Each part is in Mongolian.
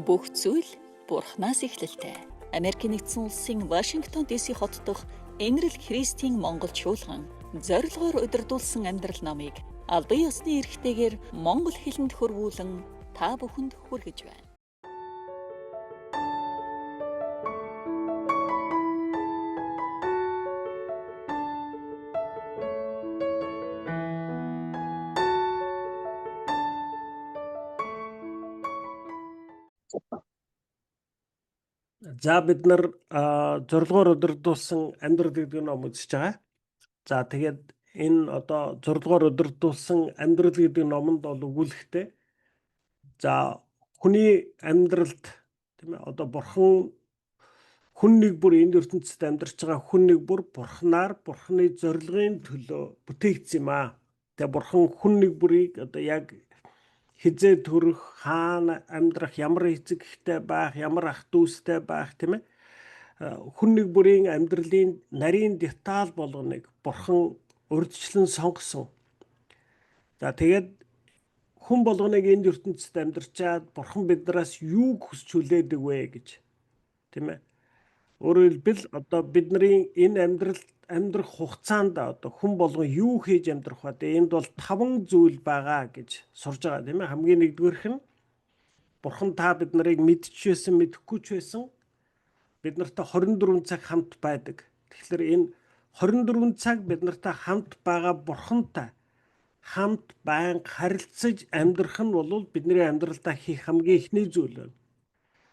Бүх зүйл Бурханаас эхлэлтэй. Америкийн нэгдсэн улсын Вашингтон ДС хот дахь Энэрл Христийн Монгол чуулган зорилгоор удирдуулсан амьдрал номыг албан ёсны эрхтэйгээр монгол хэлэнд хөрвүүлэн та бүхэнд хүргэж байна. За бид нар зорилгоор удирдуулсан амьдрал гэдэг ном үзэж байгаа. За тэгээд энэ одоо зорилгоор удирдуулсан амьдрал гэдэг номонд бол өгүүлэхтэй. За хүний амьдралд тийм ээ одоо бурхан хүн нэг бүр энэ ертөнцид амьдарч байгаа хүн нэг бүр бурханаар бурханы зорилгын төлөө бүтээгдсэн юм аа. Тэгээ бурхан хүн нэг бүрийг одоо яг хизээ төрөх, хаана амьдрах, ямар эцэг эхтэй байх, ямар ах дүүстэй байх тийм ээ. Хүн нэг бүрийн амьдралын нарийн деталь болгоныг бурхан урьдчилан сонгосон. За тэгээд хүн болгоныг энэ ертөнцид амьдарчаад бурхан биднээс юу хүсч хүлээдэг вэ гэж тийм ээ. Өөрөөр хэлбэл одоо бидний энэ амьдрах хугацаанд одоо хүн болгон юу хийж амьдрах вэ? Энд бол 5 зүйл байгаа гэж сурж байгаа тийм ээ. Хамгийн нэгдүгээрх нь бурхан та бид нарыг мэдчихсэн, мэдэхгүй ч байсан бид нартай 24 цаг хамт байдаг. Тэгэхээр энэ 24 цаг бид нартай хамт байгаа бурхантай хамт байнга харилцаж амьдрах нь бол бидний амьдралдаа хийх хамгийн ихний зүйл байна.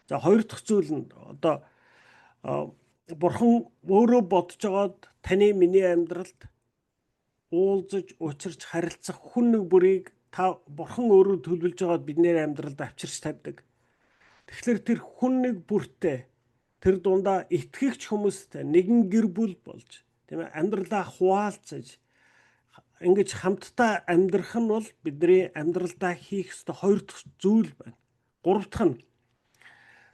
За хоёр дахь зүйл нь одоо бурхан өөрөө бодож байгаад таны миний амьдралд уулзаж учирч харилцах хүн нэг бүрийг та бурхан өөрөө төлөвлөж байгаад бидний амьдралд авчирч тавьдаг. Тэгэхээр тэр хүн нэг бүртээ тэр дундаа итгэгч хүмүүстэй нэгэн гэр бүл болж тийм ээ амьдралаа хуваалцаж ингэж хамтдаа амьдрах нь бол бидний амьдралдаа хийх ёстой хоёр дахь зүйл байна. Гурав дахь нь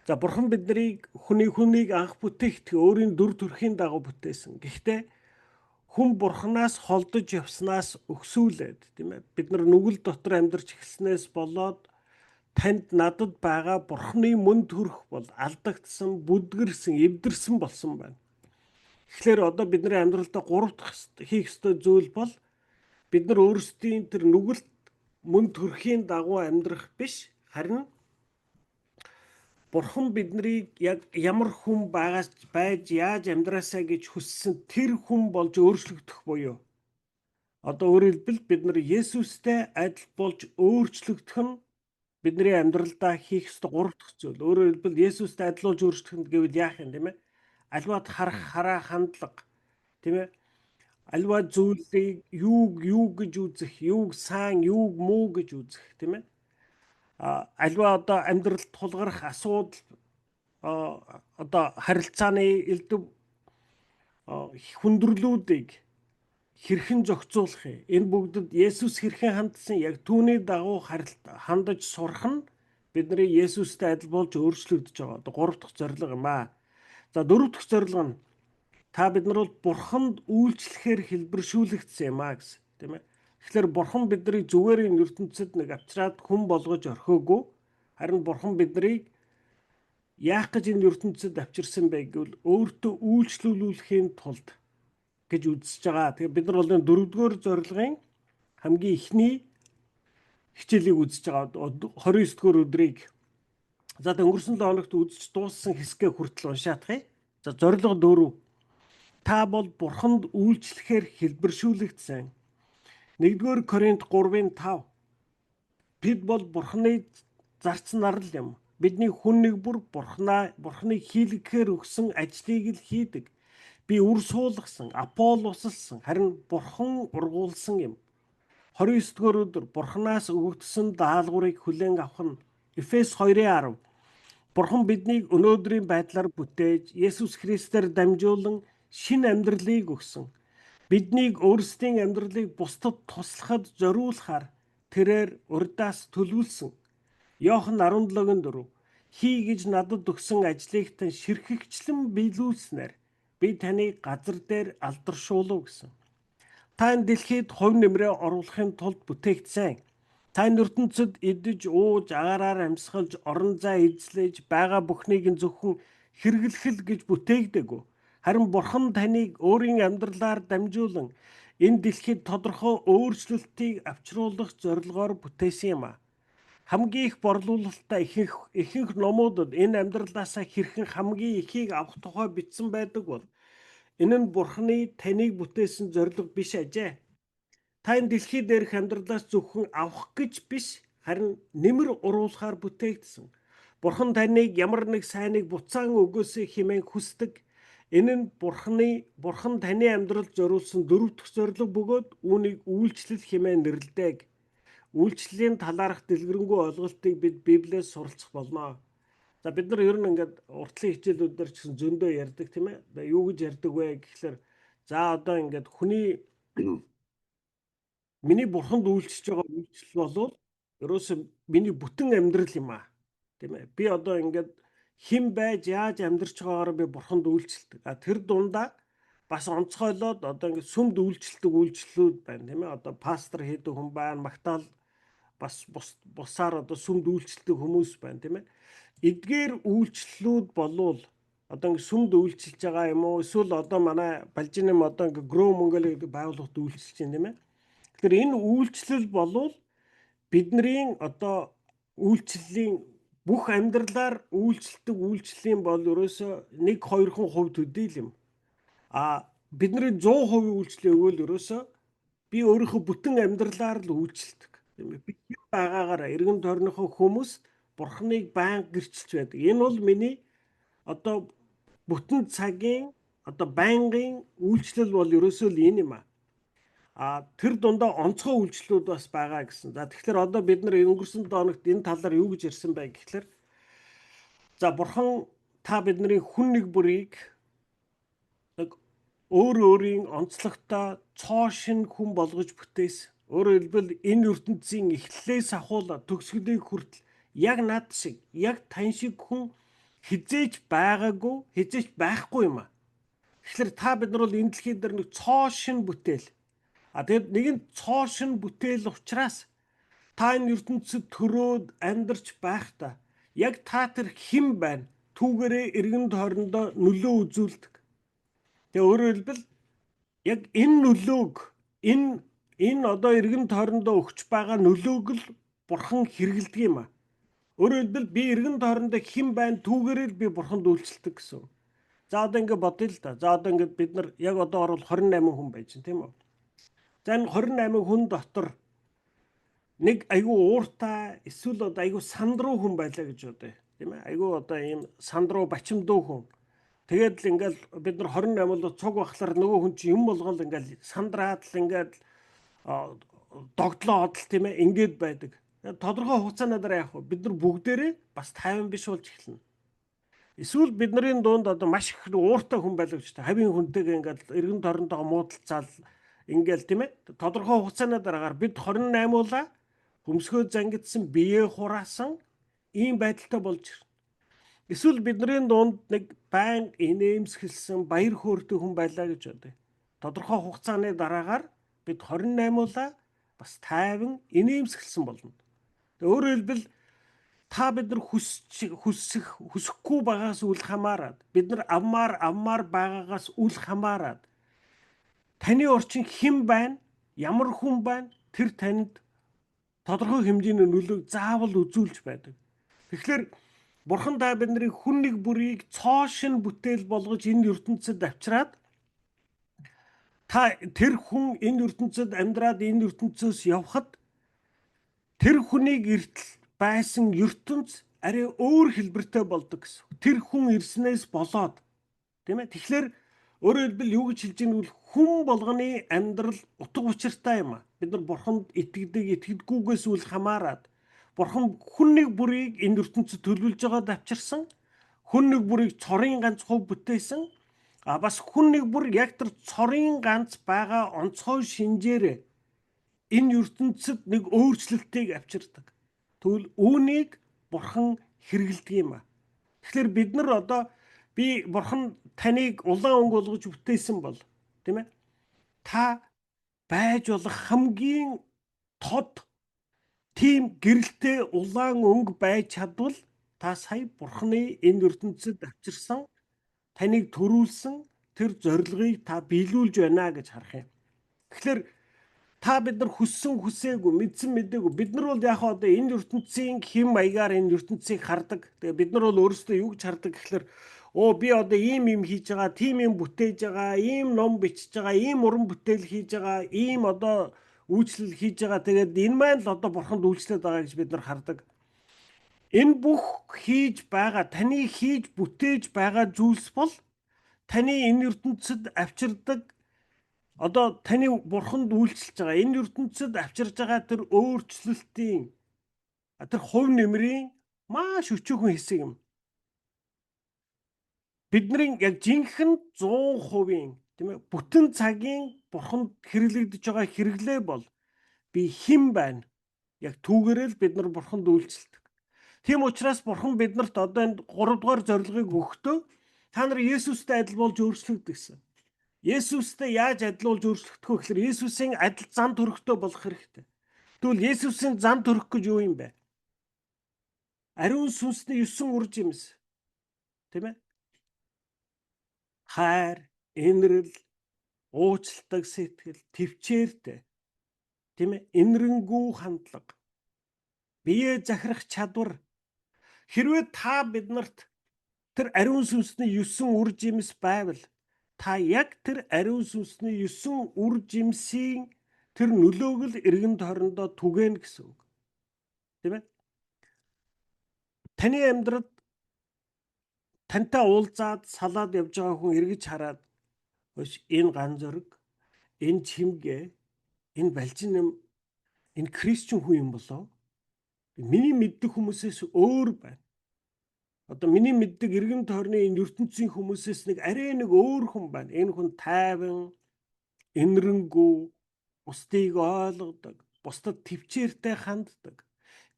за бурхан биднийг хүнийг анх бүтээхдээ өөрийн дүр төрхийн дагуу бүтээсэн. Гэхдээ хүн бурханаас холдож явснаас өгсүүлээд тийм ээ бид нар нүгэл дотор амьдарч эхэлснээс болоод танд надад байгаа бурханы мөн төрх бол алдагдсан, бүдгэрсэн, эвдэрсэн болсон байна. Тэгэхээр одоо бидний амьдралдаа гурав дахь хийх ёстой зүйл бол бид нар өөрсдийн тэр нүгэлт мөн төрхийн дагуу амьдрах биш, харин бурхан биднийг яг ямар хүн байж яаж амьдраасаа гэж хүссэн тэр хүн болж өөрчлөгдөх буюу одоо өөрөөр хэлбэл бид нар Есүстэй адил болж өөрчлөгдөх нь бидний амьдралдаа хийх ёстой гурав дахь зүйл. Өөрөөр хэлбэл Есүстэй адилуулж өөрчлөх гэвэл яах юм тийм ээ? Аливаад хараа хандлага тийм ээ? Аливаа зүйлийг юу гэж үзэх, юуг сайн, юуг муу гэж үзэх тийм ээ? Аливаа одоо амьдралд тулгарх асуудал одоо харилцааны элдв хүндрэлүүдийг хэрхэн зохицуулах юм? Энэ бүгдэд Есүс хэрхэн хандсан яг түүний дагуу хандаж сурах нь бидний Есүстэй адил болж өөрчлөгдөж байгаа. Одоо гурав дахь зорилго юм аа. За дөрөв дахь зорилго нь та бид нар бол бурханд үйлчлэхээр хэлбэршүүлэгдсэн юм аа гэсэн тийм ээ. Тэгэхээр бурхан биднийг зүгээр энэ ертөнцид нэг авчираад хүн болгож орхиогүй. Харин бурхан биднийг яах гэж энэ ертөнцид авчирсан бэ гэвэл өөртөө үйлчлүүлэхийн тулд гэж үзэж байгаа. Тэгэхээр бид нар бол энэ дөрөвдүгээр зорилгын хамгийн ихний хичээлийг үзэж байгаа. 29-р өдрийг за өнгөрсөн 7 хоногт үзэж дууссан хэсгээ хүртэл уншаадах. За зорилго 4. Та бол бурханд үйлчлэхээр хэлбэршүүлэгдсэн. 1-р Коринт 3:5. Бид бол бурханы зарц нарл юм. Бидний хүн нэг бүр бурханы хийлгэхээр өгсөн ажлыг л хийдэг. Би үр суулгасан, Аполлослсан, харин бурхан ургуулсан юм. 29-р өдөр бурханаас өгөгдсөн даалгаврыг хүлээн авах нь Эфес 2:10. Бурхан биднийг өнөөдрийн байдлаар бүтээж, Есүс Христээр дамжуулан шинэ амьдралыг өгсөн. Биднийг өөрсдийн амьдралыг бусдад туслахад зориулахаар тэрээр урьдаас төлөвлөсөн. Иохан 17:4. Хий гэж надад өгсөн ажлыг тань ширхэгчлэн биелүүлснээр би таныг газар дээр алдаршуулав гэсэн. Та энэ дэлхийд хувь нэмрээ оруулахын тулд бүтээгдсэн. Та энэ ертөнцид идэж, ууж, агаараар амьсгалж, орон зай эзлэж, байгаа бүхнийг нь зөвхөн хэрэглэх л гэж бүтээгдээгүй. Харин Бурхан таныг өөрийн амьдралаар дамжуулан энэ дэлхийд тодорхой өөрчлөлтийг авчруулах зорилгоор бүтээсэн юм а. Хамгийн их борлуулалттай ихэнх номуудад энэ амьдралаасаа хэрхэн хамгийн ихийг авах тухай бичсэн байдаг бол энэ нь Бурханы таныг бүтээсэн зорилго биш ажээ. Та энэ дэлхий дээрх амьдралаас зөвхөн авах гэж биш, харин нэмэр уруулахаар бүтээгдсэн. Бурхан таныг ямар нэг сайныг буцаан өгөөсэй хэмээн хүсдэг. Энэ нь Бурхан таны амьдралд зориулсан дөрөв дэх зорилго бөгөөд үүнийг үйлчлэл хэмээн нэрлэдэг. Үйлчлэлийн талаарх дэлгэрэнгүй ойлголтыг бид Библиэс суралцах болно. За бид нар ер нь ингээд уртлын хичээлүүдээр ч гэсэн зөндөө ярьдаг тийм ээ. Юу гэж ярьдаг вэ гэхлээр за одоо ингээд хүний миний Бурханд үйлчлэж байгаа үйлчлэл бол ерөөсөө миний бүтэн амьдрал юм аа. Тийм ээ. Би одоо ингээд хэн байж яаж амьдарч байгаагаар би Бурханд үйлчлдэг. Тэр дундаа бас онцгойлоод одоо ингээд сүмд үйлчлдэг үйлчлэлүүд байна тийм ээ. Одоо пастор хийдэг хүн байна, магтаал бас бусаар одоо сүмд үйлчлдэг хүмүүс байна тийм ээ. Эдгээр үйлчлэлүүд болвол одоо ингээд сүмд үйлчилж байгаа юм уу? Эсвэл одоо манай Балжинэм одоо ингээд Grow Mongolia гэдэг байгууллагад үйлчилж байна тийм ээ. Тэгэхээр энэ үйлчлэл болвол бидний одоо үйлчлэлийн бүх амьдралаар үйлчлдэг үйлчлэлийн бол ерөөсөө 1-2% төдий л юм. Бидний 100% үйлчлэл өгвөл ерөөсөө би өөрийнхөө бүтэн амьдралаар л үйлчлдэг. Тийм ээ. Би хэн байгаагаараа эргэн тойрныхоо хүмүүс Бурханыг байнга гэрчилж байдаг. Энэ бол миний одоо бүтэн цагийн одоо байнгын үйлчлэл бол ерөөсөө л энэ юм аа. Тэр дундаа онцгой үйлчлэлүүд бас байгаа гэсэн. За тэгэхээр одоо бид нар өнгөрсөн дооногт энэ талаар юу гэж ярьсан бай гэхлээр за Бурхан та бидний хүн нэг бүрийг өөрийн онцлогтой цоо шин хүн болгож бүтээсэн. Өөрөөр хэлбэл энэ ертөнцийн эхлэлээс ахуулаад төгсгөлийг хүртэл яг над шиг, яг тань шиг хүн хизээж байгаагүй, хизээж байхгүй юм аа. Тэгэхээр та бид нар бол энэ дэлхий дээр нэг цоо шин бүтээл. Тэгэд нэгэн цоо шин бүтээл учраас та энэ ертөнцид төрөөд амьдарч байхдаа яг та тэр хэн байна? Түүгээрээ эргэн тойрондоо нөлөө үзүүлдэг. Тэгээ өөрөөр хэлбэл яг энэ нөлөөг энэ одоо эргэн тойрондоо өгч байгаа нөлөөг л Бурхан хэрэгэлдэг юм аа. Өөрөөр хэлбэл би эргэн тойрондоо хэн байна? Түүгээрээ л би Бурханд үйлчлдэг гэсэн. За одоо ингэ бодъё л да. За одоо ингэ бид нар яг одоо орвол 28 хүн байж байна тийм үү? За энэ 28 хүн дотор нэг айгүй ууртай эсвэл одоо айгүй сандруу хүн байлаа гэж бодъё. Тийм ээ. Айгүй одоо ийм сандруу бачимдуу хүн. Тэгээд л ингээл бид нар 28 л цуг бахлаар нөгөө хүн чинь юм болгол ингээл сандраад л ингээд догтлоо одл тийм ээ ингээд байдаг. Тодорхой хугацааны дараа яг бид нар бүгдээрээ бас 50 биш болж эхэлнэ. Эсвэл бидний дунд одоо маш их ууртай хүн байлаа гэж та хавийн хүнтэйгээ ингээд эргэн тойрондоо муудалцаал ингээл тийм ээ тодорхой хугацааны дараагаар бид 28-уулаа хөмсгөө зангидсан биеэ хураасан ийм байдалтай болж ирнэ. Эсвэл бидний дунд нэг байн инээмсэглсэн баяр хөөртэй хүн байлаа гэж бодъё. Тодорхой хугацааны дараагаар бид 28-уулаа бас тайван инээмсэглсэн болно. Өөрөөр хэлбэл та бид нар хүсэхгүй байгаас үл хамааран бид нар авмаар байгаагаас үл хамааран таны орчин хэн байна? Ямар хүн байна? Тэр танд тодорхой хэмжээний нөлөөг заавал үзүүлж байдаг. Тэгэхээр Бурхан та бидний хүн нэг бүрийг цоо шин бүтээл болгож энэ ертөнцид авчираад та тэр хүн энэ ертөнцид амьдраад энэ ертөнцөөс явхад тэр хүнийг эртэл байсан ертөнц арай өөр хэлбэртэй болдог гэсэн. Тэр хүн ирснээс болоод тийм ээ. Тэгэхээр өөрөөр хэлбэл юу гэж хэлж ийм бол хүн болгоны амьдрал утга учиртай юм аа. Бид нар Бурханд итгэдэггүйгээс үл хамааран Бурхан хүн нэг бүрийг энэ ертөнцид төлөвлөж байгаад авчирсан. Хүн нэг бүрийг цорын ганц хувь бүтээсэн. Бас хүн нэг бүр яг тэр цорын ганц байгаа онцгой шинжээр энэ ертөнцид нэг өөрчлөлтийг авчирдаг. Тэгвэл үүнийг Бурхан хэрэгэлдэг юм аа. Тэгэхээр бид нар одоо би Бурхан таныг улаан өнгө болгож бүтээсэн бол тийм ээ. Та байж болох хамгийн тод тийм гэрэлтэй улаан өнгө байж чадвал та сая Бурхны энэ ертөнцид авчирсан, таныг төрүүлсэн тэр зорилгыг та биелүүлж байна гэж харах юм. Тэгэхээр та бид нар хүссэн хүсээгүй, мэдсэн мэдээгүй, бид нар бол яг одоо энэ ертөнцийн хэм маягаар энэ ертөнцийг хардаг. Тэгээ бид нар бол өөрсдөө юу гэж хардаг гэхээр би одоо ийм юм хийж байгаа, тийм юм бүтээж байгаа, ийм ном бичиж байгаа, ийм уран бүтээл хийж байгаа, ийм одоо үйлчлэл хийж байгаа. Тэгээд энэ маань л одоо бурханд үйлчлээд байгаа гэж бид нар хардаг. Энэ бүх хийж байгаа, таны хийж бүтээж байгаа зүйлс бол таны энэ ертөнцид авчирдаг, одоо таны бурханд үйлчилж байгаа энэ ертөнцид авчирж байгаа тэр өөрчлөлтийн тэр хувь нэмрийн маш өчүүхэн хэсэг юм. Бидний яг жинхэнэ 100% тийм ээ бүтэн цагийн бурханд хэрэглэгдэж байгаа хэрэглээ бол би хэн байна? Яг түүгээрээ л бид нар бурханд үйлчилдэг. Тийм учраас бурхан биднэрт одоо энэ 3 дугаар зорилгыг өгөхдөө та нар Есүстэй адил болж өөрчлөгдөг гэсэн. Есүстэй яаж адилуулж өөрчлөгдөх вэ гэхээр Есүсийн адил зан төрхтэй болох хэрэгтэй. Тэгвэл Есүсийн зан төрх гэж юу юм бэ? Ариун сүнсний 9 үр жимс. Тийм ээ? Хайр, инрэл, уучлалт сэтгэл, төвчээртэй. Тийм ээ? Инрэнгүү хандлага. Биеэ захирах чадвар. Хэрвээ та биднэрт тэр ариун сүнсний 9 үр жимс байвал та яг тэр ариун сүнсний 9 үр жимсийн тэр нөлөөг л эргэн тойрондоо түгээнэ гэсэн үг. Тийм ээ? Таны амьдралд тантай уулзаад салаад явж байгаа хүн эргэж хараад энэ ган зөрөг, энэ чимгээ, энэ балжин юм, энэ Кристиан хүн юм болоо. Миний мэддэг хүмүүсээс өөр байна. Одоо миний мэддэг эргэн тойрны энэ ертөнцийн хүмүүсээс нэг арай нэг өөр хүн байна. Энэ хүн тайван, инрэнгүү, бусдыг ойлгодог, бусдад төвчээртэй ханддаг,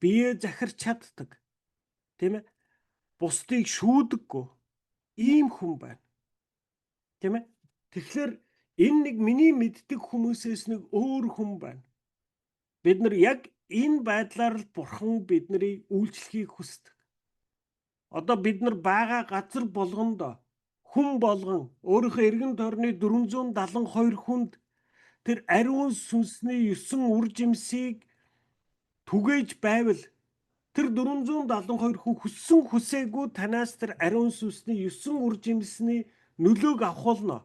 биеэ захирч чаддаг. Тийм ээ? Бусдыг шүүдэггүй ийм хүн байна. Тийм ээ? Тэгэхээр энэ нэг миний мэддэг хүмүүсээс нэг өөр хүн байна. Бид нар яг энэ байдлаар л бурхан биднийг үйлчлэхийг хүсдэг. Одоо бид нар байгаа газар болгонд хүн болгон өөрийнхөө эргэн тойрны 472 хүнд тэр ариун сүнсний 9 үр жимсийг түгээж байвал тэр 472 хүн хүссэн хүсээгүй танаас тэр ариун сүнсний 9 үр жимсний нөлөөг авах болно.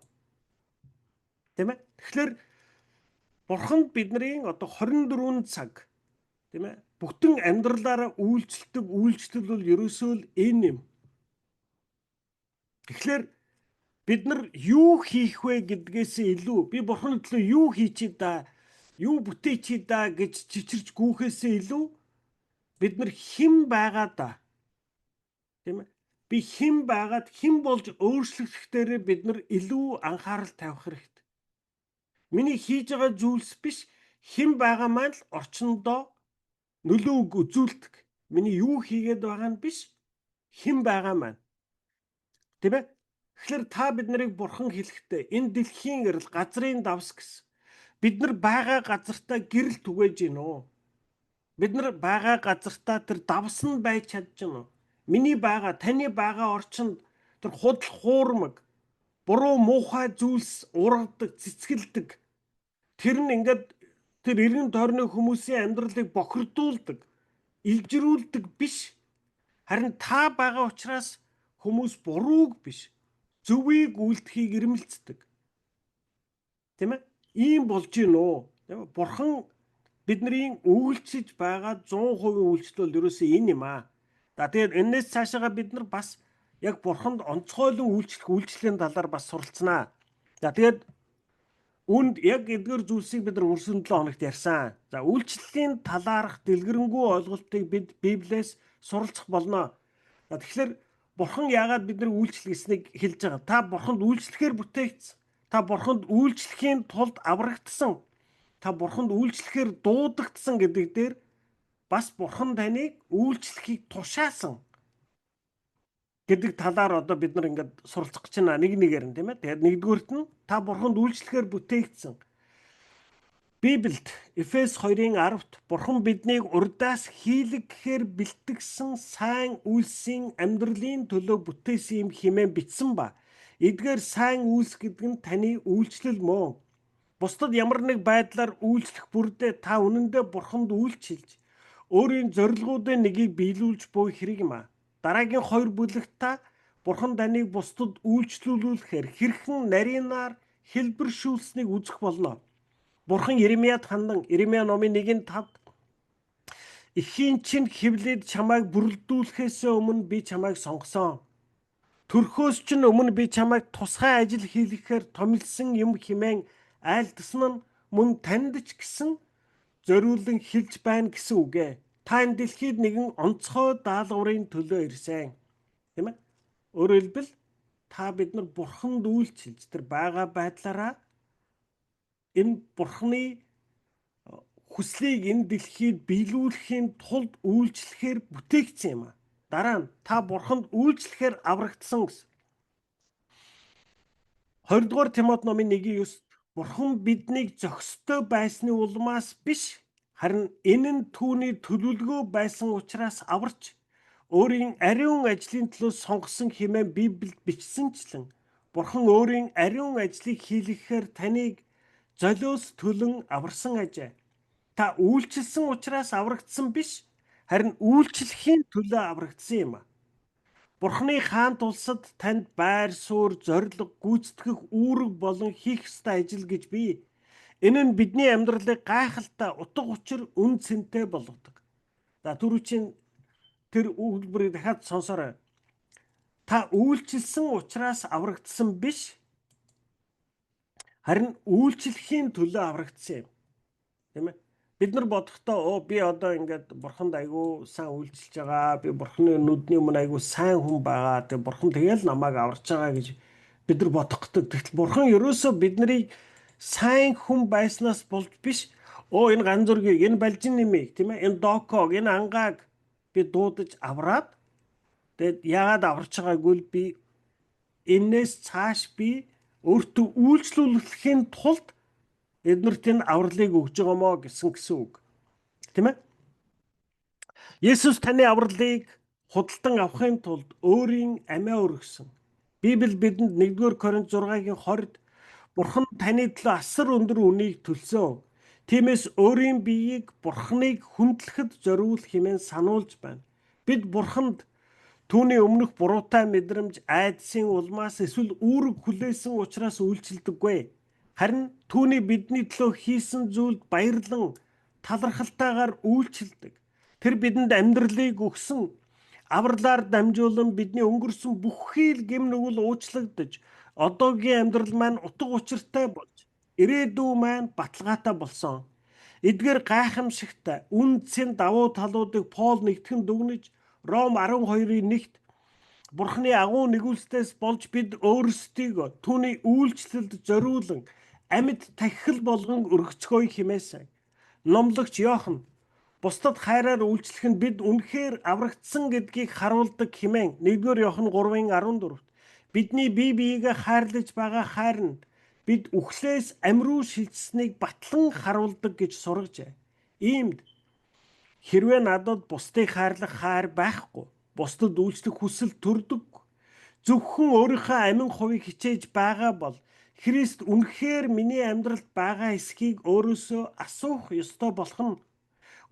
Тийм ээ? Тэгэхээр бурханд бидний одоо 24 цаг тийм ээ бүтэн амьдралаараа үйлчлдэг үйлчлэл бол ерөөсөө л энэ юм. Тэгэхээр бид нар юу хийх вэ гэдгээс илүү би бурханы төлөө юу хийчихэд да, юу бүтээчихэд да гэж чичирч гүүхээс илүү бид нар хэн байгаа да. Тийм ээ? Би хэн байгаад хэн болж өөрчлөгдөхдөө бид нар илүү анхаарал тавих хэрэгтэй. Миний хийж байгаа зүйлс биш хэн байгаа маань л орчиндоо нөлөө үзүүлдэг. Миний юу хийгээд байгаа нь биш хэн байгаа маань. Тийм ээ? Тэгэхээр та бид нарыг бурхан хэлэхдээ энэ дэлхийн гэрэл газрын давс гэсэн. Бид нар байгаа газартаа гэрэл түгээж гин үү? Бид нар байгаа газартаа тэр давс нь байж чадж гин үү? Миний байгаа, таны байгаа орчинд тэр худал хуурмаг, буруу муухай зүйлс ургадаг, цэцгэлдэг. Тэр нь ингээд тэр эргэн тойрны хүмүүсийн амьдралыг бохирдуулдаг, илжирүүлдэг биш. Харин та байгаа учраас хүмүүс бурууг биш, зөвийг үйлдэхийг ирмэлцдэг. Тийм ээ? Ийм болж гин үү? Тийм ээ? Бурхан бидний үйлчилж байгаа 100% үйлчлэл бол ерөөсөө энэ юм аа. За тэгээд энэс цаашаага бид нар бас яг бурханд онцгойлон үйлчлэх үйлчлэлийн талаар бас суралцнаа. За тэгээд үүнд яг эдгээр зүйлсийг бид нар өнгөрсөн 7 хоногт ярьсан. За үйлчлэлийн талаарх дэлгэрэнгүй ойлголтыг бид Библиэс суралцах болно. За тэгэхээр бурхан яагаад биднийг үйлчлэх гэснийг хэлж байгаа. Та бурханд үйлчлэхээр бүтээгдсэн. Та бурханд үйлчлэхийн тулд аврагдсан. Та бурханд үйлчлэхээр дуудагдсан гэдэг дээр бас бурхан таныг үйлчлэхийг тушаасан гэдэг талаар одоо бид нар ингээд суралцах гэж байна нэг нэгээр нь тийм ээ. Тэгээд нэгдүгüүрт нь та бурханд үйлчлэхээр бүтээгдсэн. Библиэд Эфес 2-ын 10-т Бурхан биднийг урдаас хийлэг гэхээр бэлтгэсэн сайн үйлсийн амьдралын төлөө бүтээсэн юм хэмээн бичсэн ба эдгээр сайн үйлс гэдэг нь таны үйлчлэл мөн. Бусдад ямар нэг байдлаар үйлчлэх бүрдээ та үнэндээ Бурханд үйлчилж өөрийн зорилгоудын нэгийг биелүүлж буй хэрэг юм а. Дараагийн 2 бүлэгт та Бурхан таныг бусдад үйлчлүүлэхээр хэрхэн нарийнаар хэлбэршүүлсэнийг үзэх болно. Бурхан Иремяд хандан Иремя номын 1:5 эхийн чинь хевлээд чамайг бүрлдүүлэхээс өмнө би чамайг сонгосон. Төрхөөс чинь өмнө би чамайг тусгай ажил хийлгэхээр томилсон юм хэмээн айлдсан нь мөн танд ч гэсэн зориулан хэлж байна гэсэн үг ээ. Та энэ дэлхийд нэгэн онцгой даалгаврын төлөө ирсэн. Тийм ээ? Өөрөөр хэлбэл та бид нар Бурханд үйлчилж тэр байгаа байдлаараа энэ Бурханы хүслийг энэ дэлхийд биелүүлэхийн тулд үйлчлэхээр бүтээгдсэн юм а. Дараа нь та Бурханд үйлчлэхээр аврагдсан гэсэн. 2 дугаар Тимот номын 1:9 Бурхан биднийг зохистой байсны улмаас биш харин энэ нь түүний төлөвлөгөө байсан учраас аварч өөрийн ариун ажлын төлөө сонгосон хэмээн Библиэд бичсэнчлэн Бурхан өөрийн ариун ажлыг хийлгэхээр таныг золиос төлөн аварсан ажээ. Та үйлчилсэн учраас аврагдсан биш харин үйлчлэхийн төлөө аврагдсан юм а. Бурханы хаант улсад танд байр суурь, зориг, гүйцэтгэх үүрэг болон хийх ёстой ажил гэж бий. Энэ нь бидний амьдралыг гайхалтай, утга учир, үн цэнтэй болгодог. За түрүүчийн тэр үйлдвэрийг дахиад сонсоорой. Та үйлчилсэн учраас аврагдсан биш харин үйлчлэхийн төлөө аврагдсан юм. Тийм ээ? Бид нар бодохдоо би одоо ингээд Бурханд айгүй сайн үйлчилж байгаа. Би Бурханы нүдний өмнө айгүй сайн хүн байгаа. Тэгээ Бурхан тэгэл намайг аварч байгаа гэж бид нар бодохдоо. Тэгтэл Бурхан ерөөсөө бид нарыг сайн хүн байснаас болж биш. Энэ ганцүргийг, энэ балжин нэмийг, тийм ээ? Энэ доког, энэ ангааг би дуудаж авраад тэгээд яагаад аварч байгаагүй л би энээс цааш би өөртөө үйлчлүүлэхийн тулд эднэрт энэ авралыг өгж байгаамаа гэсэн үг. Тийм ээ? Есүс таны авралыг худалдан авахын тулд өөрийн амиа өргөсөн. Библи бидэнд 1-р Коринт 6-гийн 20-д Бурхан таны төлөө асар өндөр үнийг төлсөн. Тиймээс өөрийн биеийг Бурханыг хүндлэхэд зориул хэмээн сануулж байна. Бид Бурханд түүний өмнөх буруутай мэдрэмж, айдсын улмаас эсвэл үүрэг хүлээсэн учраас үйлчилдэггүй. Харин түүний бидний төлөө хийсэн зүйлд баярлан талархалтайгаар үйлчилдэг. Тэр бидэнд амьдралыг өгсөн. Авралаар дамжуулан бидний өнгөрсөн бүхий л гэм нүгэл уучлагдаж, одоогийн амьдрал маань утга учиртай болж, ирээдүй маань баталгаатай болсон. Эдгээр гайхамшигтай үн цэн давуу талуудыг Пол нэгтгэн дүгнэж Ром 12:1-т Бурханы агуу нэгүүлснээс болж бид өөрсдийгөө түүний үйлчлэлд зориулан амьд тахил болгон өргөцгөөе хэмээсэн. Номлогч Иохан бусдад хайраар үйлчлэх нь бид үнэхээр аврагдсан гэдгийг харуулдаг хэмээн 1-р Иохан 3:14-т бидний бие биегээ хайрлаж байгаа хайр нь бид үхлээс амьруу шилжсэнийг батлан харуулдаг гэж сургажээ. Иймд хэрвээ надад бусдыг хайрлах хайр байхгүй, бусдад үйлчлэх хүсэл төрдөггүй, зөвхөн өөрийнхөө амин хувийг хичээж байгаа бол Христ үнэхээр миний амьдралд байгаа эсхийг өөрөөсөө асуух ёстой болох нь.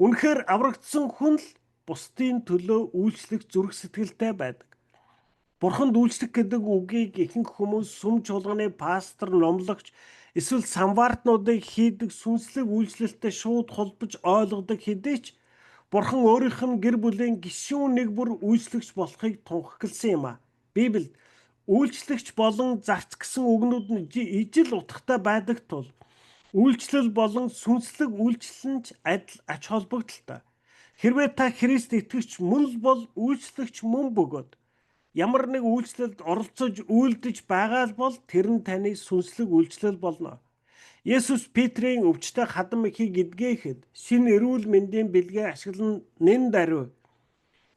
Үнэхээр аврагдсан хүн л бусдын төлөө үйлчлэх зүрх сэтгэлтэй байдаг. Бурханд үйлчлэх гэдэг үгийг ихэнх хүмүүс сүм чуулганы пастор, номлогч эсвэл самбартнуудыг хийдэг сүнслэг үйлчлэлтэй шууд холбож ойлгодог хэдий ч Бурхан өөрийнх нь гэр бүлийн гишүүн нэг бүр үйлчлэгч болохыг тунхагласан юм а. Библиэд үйлчлэгч болон зарц гэсэн үгнүүд нь ижил утгатай байдаг тул үйлчлэл болон сүнслэг үйлчлэл нь адил ач холбогдолтой. Хэрвээ та Христ итгэгч мөн л бол үйлчлэгч мөн бөгөөд ямар нэг үйлчлэлд оролцож үйлдэж байгаа бол тэр нь таны сүнслэг үйлчлэл болно. Есүс Петрийн өвчтөе хадам ихийг эдгээхэд шинэ эрүүл мэндийн бэлгээ ашиглан нэн даруй.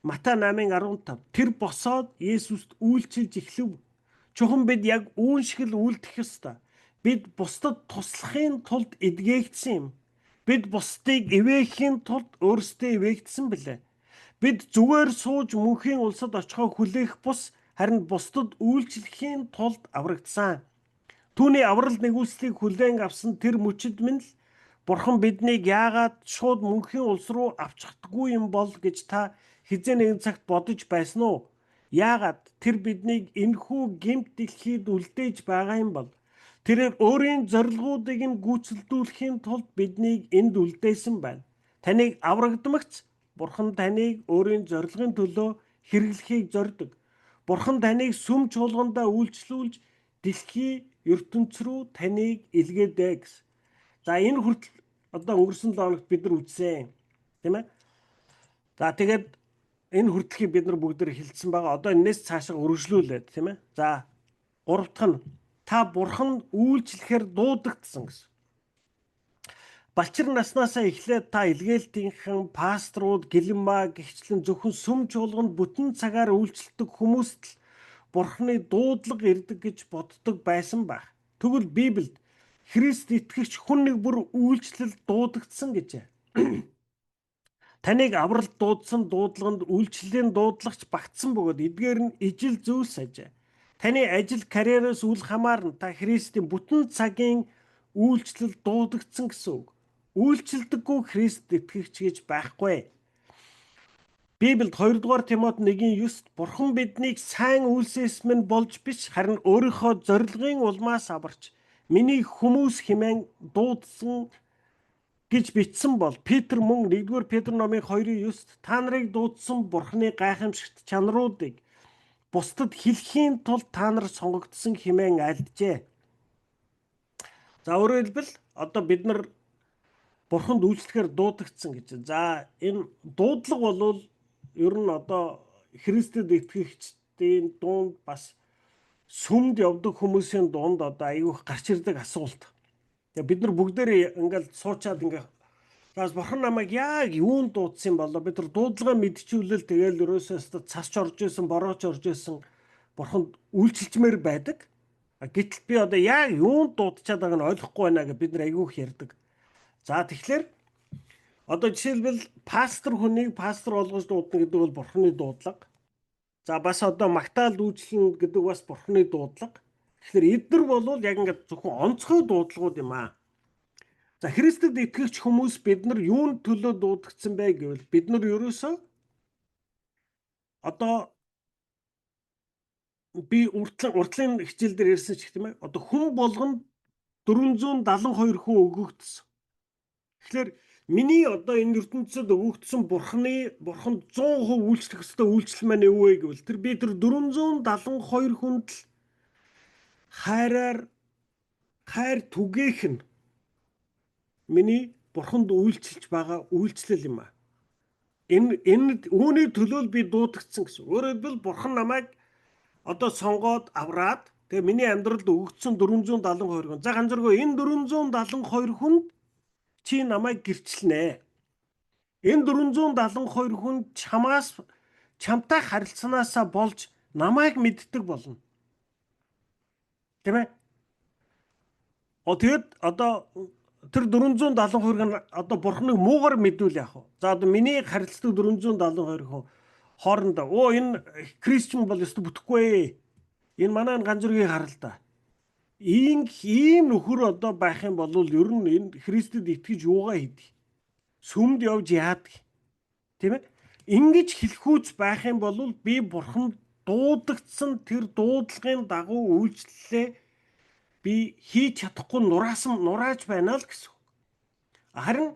Матай 8:15 тэр босоод Есүст үйлчилж эхлэв. Чухам бид яг үүн шиг л үйлдэх ёстой. Бид бусдад туслахын тулд эдгээгдсэн юм. Бид бусдыг ивээхийн тулд өөрсдөө ивээгдсэн билээ. Бид зүгээр сууж мөнхийн улсад очихоо хүлээх бус харин бусдад үйлчлэхийн тулд аврагдсан. Түүний аврал нэгүслийг хүлээн авсан тэр мөчид минь л Бурхан биднийг яагаад шууд мөнхийн улс руу авчихдаггүй юм бол гэж та хизээ нэгэн цагт бодож байсан уу? Яагаад тэр биднийг энэхүү гэмт дэлхийд үлдээж байгаа юм бол? Тэрээр өөрийн зорилгоодыг нь гүйцэлдүүлэхийн тулд биднийг энд үлдээсэн байна. Таныг аврагдмагц Бурхан таныг өөрийн зорилгын төлөө хэрэглэхийг зорддог. Бурхан таныг сүм чуулгандаа үйлчлүүлж дэлхий ертөнц рүү таныг илгээдэ гэсэн. За энэ хүртэл одоо өнгөрсөн 7 хоногт бид нар үзсэн. Тийм ээ? За тэгээд энэ хүртэлхийг бид нар бүгдээр хэлсэн байгаа. Одоо энэс цаашаа өргөжлүүлээд тийм ээ? За 3 дахь нь та Бурханд үйлчлэхээр дуудагдсан гэсэн. Балчир наснаасаа эхлээд та илгээлтийнхэн, пасторууд, гэлэнмаа гихчлэн зөвхөн сүм чуулганд бүтэн цагаар үйлчлдэг хүмүүст л Бурханы дуудлага ирдэг гэж боддог байсан байх. Тэгвэл Библиэд Христ итгэгч хүн нэг бүр үйлчлэл дуудагдсан гэжээ. Таныг авралт дуудсан дуудлаганд үйлчлэлийн дуудлагч багтсан бөгөөд эдгээр нь ижил зүйлс ажээ. Таны ажил карьераас үл хамааран та Христийн бүтэн цагийн үйлчлэл дуудагдсан гэсэн үг. Үйлчлдэггүй Христ итгэгч гэж байхгүй. Библиэд 2 дугаар Тимот 1:9-т Бурхан биднийг сайн үйлсээс минь болж биш харин өөрийнхөө зорилгын улмаас аварч миний хүмүүс хэмээн дуудсан гэж бичсэн бол Петр мөн 1-р Петр номын 2:9-т та нарыг дуудсан Бурханы гайхамшигт чанаруудыг бусдад хэлэхийн тулд та нар сонгогдсон хэмээн альджээ. За өөрөөр хэлбэл одоо бид нар Бурханд үйлчлэхээр дуудагдсан гэж. За энэ дуудлага бол ер нь одоо Христэд итгэгчдийн дунд бас сүмд явдаг хүмүүсийн дунд одоо аюух гарч ирдэг асуулт. Тэгээ бид нар бүгдээрээ ингээл суучаад ингээ бас Бурхан намайг яг юунд дуудсан болоо бид нар дуудлага мэдчихвэл тэгэл ерөөсөө цасч орж исэн, борооч орж исэн Бурханд үйлчлэмээр байдаг. Гэтэл би одоо яг юунд дуудчихад байгааг нь ойлгохгүй байна гэж бид нар аюух ярьдаг. За тэгэхээр одоо жишээлбэл пастор хүнийг пастор болгож дуудана гэдэг бол Бурханы дуудлага. За бас одоо магтаал дүүжлэн гэдэг бас Бурханы дуудлага. Тэгэхээр эдгээр бол яг ингээд зөвхөн онцгой дуудлагууд юм аа. За Христэд итгэгч хүмүүс бид нар юунд төлөө дуудагдсан бэ гэвэл бид нар ерөөсөө одоо би уртлын хичээл дээр ярьсан ч гэх юм ээ. Одоо хүн болгонд 472 хүн өгөгдсөн. Тэгэхээр миний одоо энэ ертөнцид өгөгдсөн Бурханд 100% үйлчлэх ёстой үйлчлэл маань юу вэ гэвэл тэр би тэр 472 хүнд л хайр түгээх нь миний Бурханд үйлчилж байгаа үйлчлэл юм аа. Энэ үүний төлөө би дуудагдсан гэсэн. Өөрөөр хэлбэл Бурхан намайг одоо сонгоод авраад тэгээ миний амьдралд өгөгдсөн 472 хүн. За ганцааргүй энэ 472 хүнд чи намайг гэрчлэнэ. Энэ 472 хүн чамтай харилцсанаасаа болж намайг мэддэг болно. Тийм ээ? Тэгээд одоо тэр 472 нь одоо Бурханыг муугар мэдвэл яах вэ? За одоо миний харилцдаг 472 хүн хоорондоо энэ Кристиан бол ёстой бүтэхгүй. Энэ манай ганц зүргийн харалта. Ийм нөхөр одоо байх юм бол ер нь энэ Христэд итгэж юугаа хийдэг? Сүмд явж яадаг? Тийм ээ? Ингэж хэлэхүүц байх юм бол би Бурханд дуудагдсан тэр дуудлагын дагуу үйлчлэлээ би хийж чадахгүй нурааж байна л гэсэн. Харин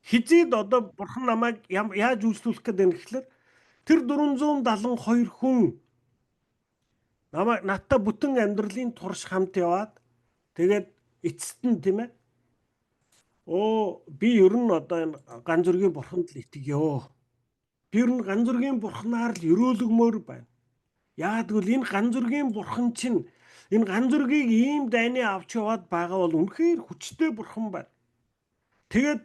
хизээд одоо Бурхан намайг яаж үйлчлүүлэх гэдэг юм гэхэлэр тэр 472 хүн надтай бүтэн амьдралын турш хамт яваад тэгээд эцэст нь тийм ээ. Би ер нь одоо энэ ганц зүргийн Бурханд л итгэё. Би ер нь ганц зүргийн Бурханаар л өрөөлгмөр байна. Яагад гэвэл энэ ганц зүргийн Бурхан чинь энэ ганц зүргийг ийм дайны авч яваад байгаа бол үнэхээр хүчтэй Бурхан байна. Тэгээд